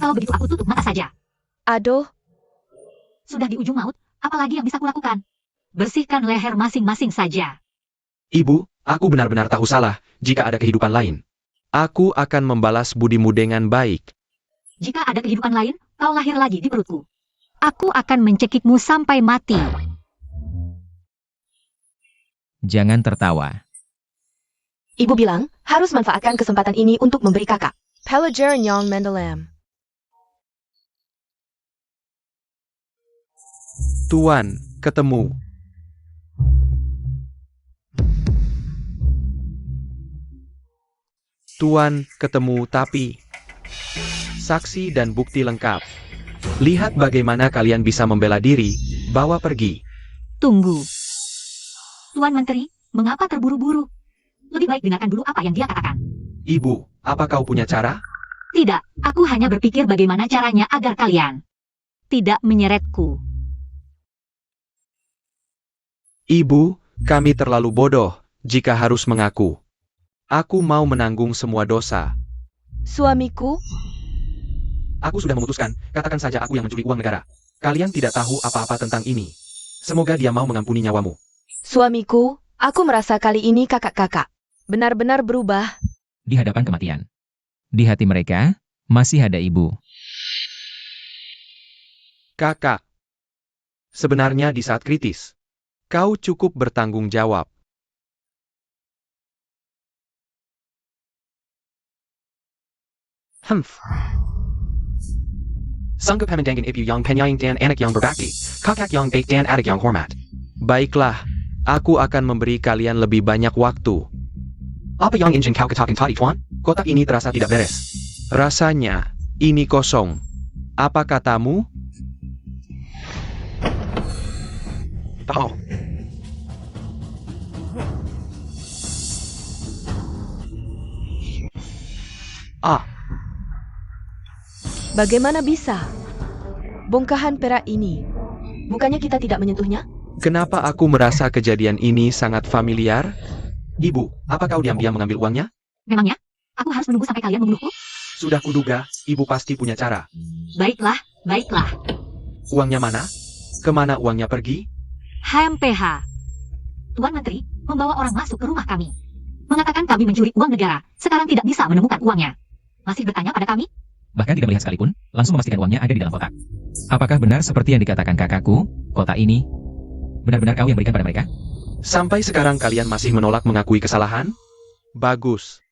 Kalau begitu aku tutup mata saja. Aduh, Sudah di ujung maut, apalagi yang bisa kulakukan? Bersihkan leher masing-masing saja. Ibu, aku benar-benar tahu salah jika ada kehidupan lain. Aku akan membalas budimu dengan baik. Jika ada kehidupan lain, kau lahir lagi di perutku. Aku akan mencekikmu sampai mati. Jangan tertawa. ibu bilang, harus manfaatkan kesempatan ini untuk memberi kakak. Pelajar Nyong Mendelam. Tuan, ketemu. Tuan, ketemu tapi... Saksi dan bukti lengkap. Lihat bagaimana kalian bisa membela diri, bawa pergi. Tunggu. Tuan Menteri, mengapa terburu-buru? Lebih baik dengarkan dulu apa yang dia katakan. Ibu, apa kau punya cara? Tidak, aku hanya berpikir bagaimana caranya agar kalian tidak menyeretku. Ibu, kami terlalu bodoh jika harus mengaku. Aku mau menanggung semua dosa. Suamiku, Aku sudah memutuskan, katakan saja aku yang mencuri uang negara. Kalian tidak tahu apa-apa tentang ini. Semoga dia mau mengampuni nyawamu. suamiku, aku merasa kali ini kakak-kakak benar-benar berubah. Di hadapan kematian. Di hati mereka, masih ada ibu. Kakak. Sebenarnya di saat kritis, kau cukup bertanggung jawab. Sanggup hamendangin ibu yang penyayang dan anak yang berbakti, kakak yang baik dan adik yang hormat. Baiklah, aku akan memberi kalian lebih banyak waktu. Apa yang ingin kau katakan tadi, Tuan? Kotak ini terasa tidak beres. Rasanya, ini kosong. Apa katamu? Oh. Ah, Bagaimana bisa? Bongkahan perak ini. Bukannya kita tidak menyentuhnya? kenapa aku merasa kejadian ini sangat familiar? Ibu, apa kau diam-diam mengambil uangnya? Memangnya, aku harus menunggu sampai kalian membunuhku? Sudah kuduga, ibu pasti punya cara. Baiklah, baiklah. Uangnya mana? Kemana uangnya pergi? HMPH. Tuan Menteri membawa orang masuk ke rumah kami. Mengatakan kami mencuri uang negara, sekarang tidak bisa menemukan uangnya. Masih bertanya pada kami? Bahkan tidak melihat sekalipun, langsung memastikan uangnya ada di dalam kotak. Apakah benar seperti yang dikatakan kakakku, kotak ini benar-benar kau yang berikan pada mereka? Sampai sekarang kalian masih menolak mengakui kesalahan? Bagus.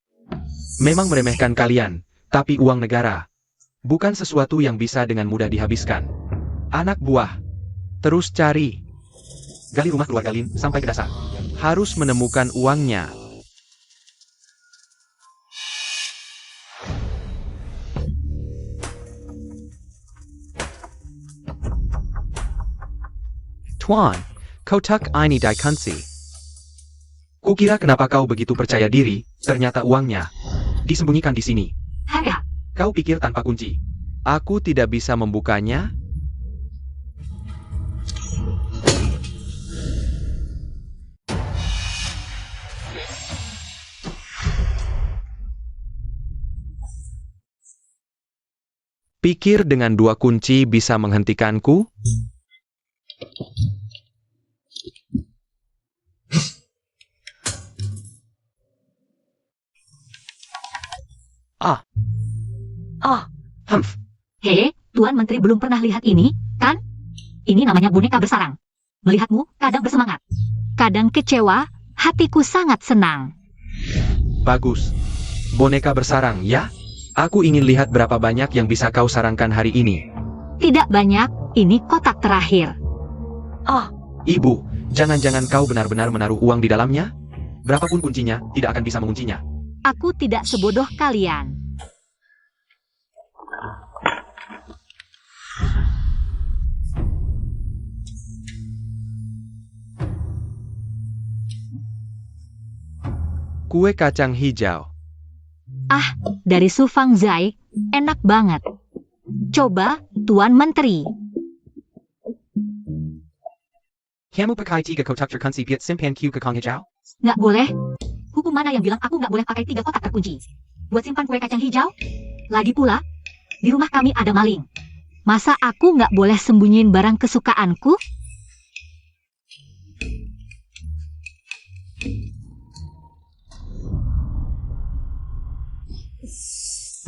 Memang meremehkan kalian, tapi uang negara bukan sesuatu yang bisa dengan mudah dihabiskan. Anak buah, terus cari. Gali rumah keluarga Lin sampai ke dasar. Harus menemukan uangnya. Tuan, kotak ini dikunci. Kukira kenapa kau begitu percaya diri, ternyata uangnya disembunyikan di sini. HMPH. Kau pikir tanpa kunci aku tidak bisa membukanya? Pikir dengan 2 kunci bisa menghentikanku? Ah, Humph. Hehe, Tuan Menteri belum pernah lihat ini, kan? Ini namanya boneka bersarang. Melihatmu, kadang bersemangat. Kadang kecewa, hatiku sangat senang. Bagus. Boneka bersarang, ya? Aku ingin lihat berapa banyak yang bisa kau sarangkan hari ini. Tidak banyak, ini kotak terakhir. Ibu, jangan-jangan kau benar-benar menaruh uang di dalamnya? Berapapun kuncinya, tidak akan bisa menguncinya. Aku tidak sebodoh kalian. Kue kacang hijau. Dari Su Fang Zai, enak banget. Coba, Tuan Menteri. Kamu pakai 3 kotak terkunci biat simpan kue kacang hijau? Nggak boleh. Hukum mana yang bilang aku nggak boleh pakai 3 kotak terkunci? Buat simpan kue kacang hijau? Lagi pula, di rumah kami ada maling. Masa aku nggak boleh sembunyiin barang kesukaanku?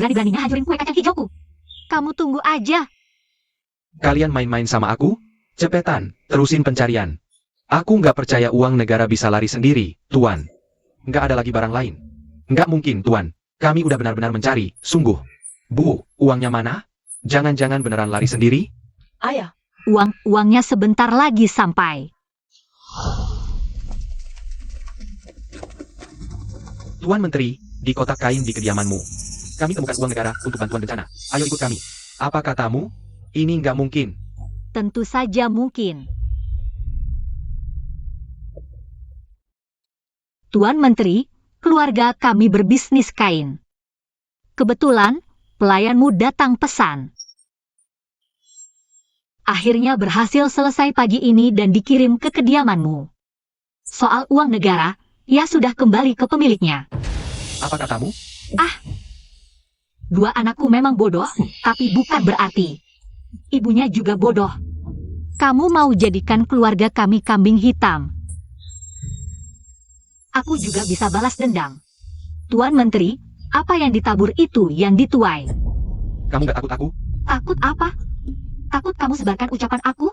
Berani-beraninya hancurin kue kacang hijauku. Kamu tunggu aja. Kalian main-main sama aku? Cepetan, terusin pencarian. Aku nggak percaya uang negara bisa lari sendiri, Tuan. Nggak ada lagi barang lain. Nggak mungkin, Tuan. Kami udah benar-benar mencari, sungguh. Bu, uangnya mana? Jangan-jangan beneran lari sendiri? Ayah. Uangnya sebentar lagi sampai. Tuan Menteri, di kotak kain di kediamanmu. Kami temukan uang negara untuk bantuan bencana. Ayo ikut kami. Apa katamu? Ini nggak mungkin. Tentu saja mungkin. Tuan Menteri, keluarga kami berbisnis kain. Kebetulan, pelayanmu datang pesan. Akhirnya berhasil selesai pagi ini dan dikirim ke kediamanmu. Soal uang negara, ya sudah kembali ke pemiliknya. Apa katamu? Dua anakku memang bodoh, tapi bukan berarti ibunya juga bodoh. Kamu mau jadikan keluarga kami kambing hitam. Aku juga bisa balas dendam. Tuan Menteri, apa yang ditabur itu yang dituai? Kamu nggak takut aku? Takut apa? Takut kamu sebarkan ucapan aku?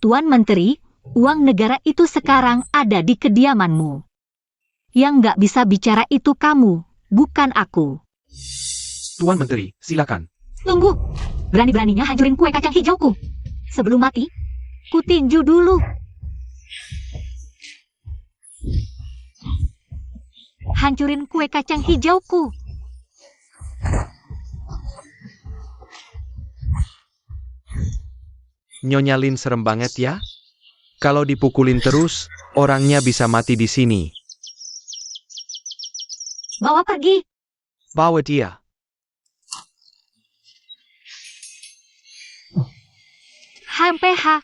Tuan Menteri, uang negara itu sekarang ada di kediamanmu. Yang nggak bisa bicara itu kamu, bukan aku. Tuan Menteri, silakan. Tunggu, berani-beraninya hancurin kue kacang hijauku. Sebelum mati, ku tinju dulu. Hancurin kue kacang hijauku. Nyonya Lin serem banget ya. Kalau dipukulin terus, orangnya bisa mati di sini. Bawa pergi. Bawa dia. HMPH.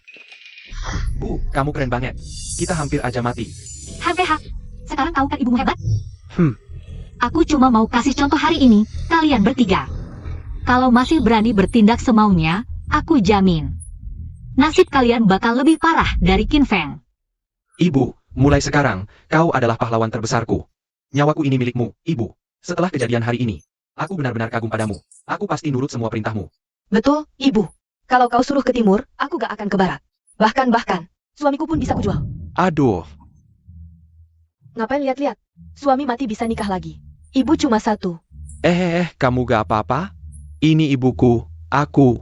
Bu, kamu keren banget. Kita hampir aja mati. HMPH. Sekarang tahu kan ibumu hebat? Hmm. Aku cuma mau kasih contoh hari ini, kalian bertiga. Kalau masih berani bertindak semaunya, aku jamin. Nasib kalian bakal lebih parah dari Qin Feng. Ibu, mulai sekarang, kau adalah pahlawan terbesarku. Nyawaku ini milikmu, Ibu. Setelah kejadian hari ini, aku benar-benar kagum padamu. Aku pasti nurut semua perintahmu. Betul, Ibu. Kalau kau suruh ke timur, aku gak akan ke barat. Bahkan, suamiku pun bisa kujual. Aduh, Ngapain lihat-lihat? Suami mati bisa nikah lagi. Ibu cuma satu. kamu gak apa-apa? Ini ibuku, aku.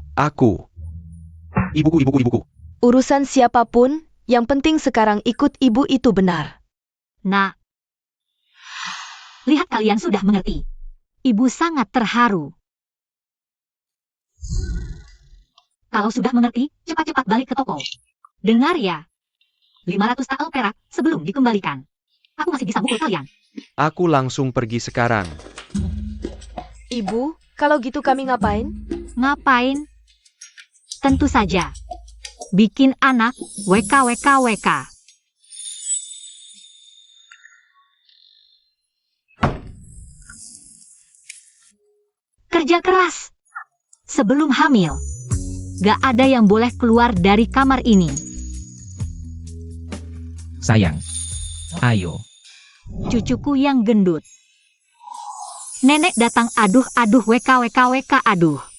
Ibuku. Urusan siapapun, yang penting sekarang ikut ibu itu benar. Nah, lihat kalian sudah mengerti. Ibu sangat terharu. Kalau sudah mengerti, cepat-cepat balik ke toko. Dengar ya, 500 tael perak sebelum dikembalikan. Aku masih bisa mukul kalian. Aku langsung pergi sekarang. Ibu, kalau gitu kami ngapain? Ngapain? Tentu saja. Bikin anak WKWKWK. Kerja keras. sebelum hamil. Gak ada yang boleh keluar dari kamar ini. Sayang. Ayo. Cucuku yang gendut. Nenek datang, aduh, WK, aduh.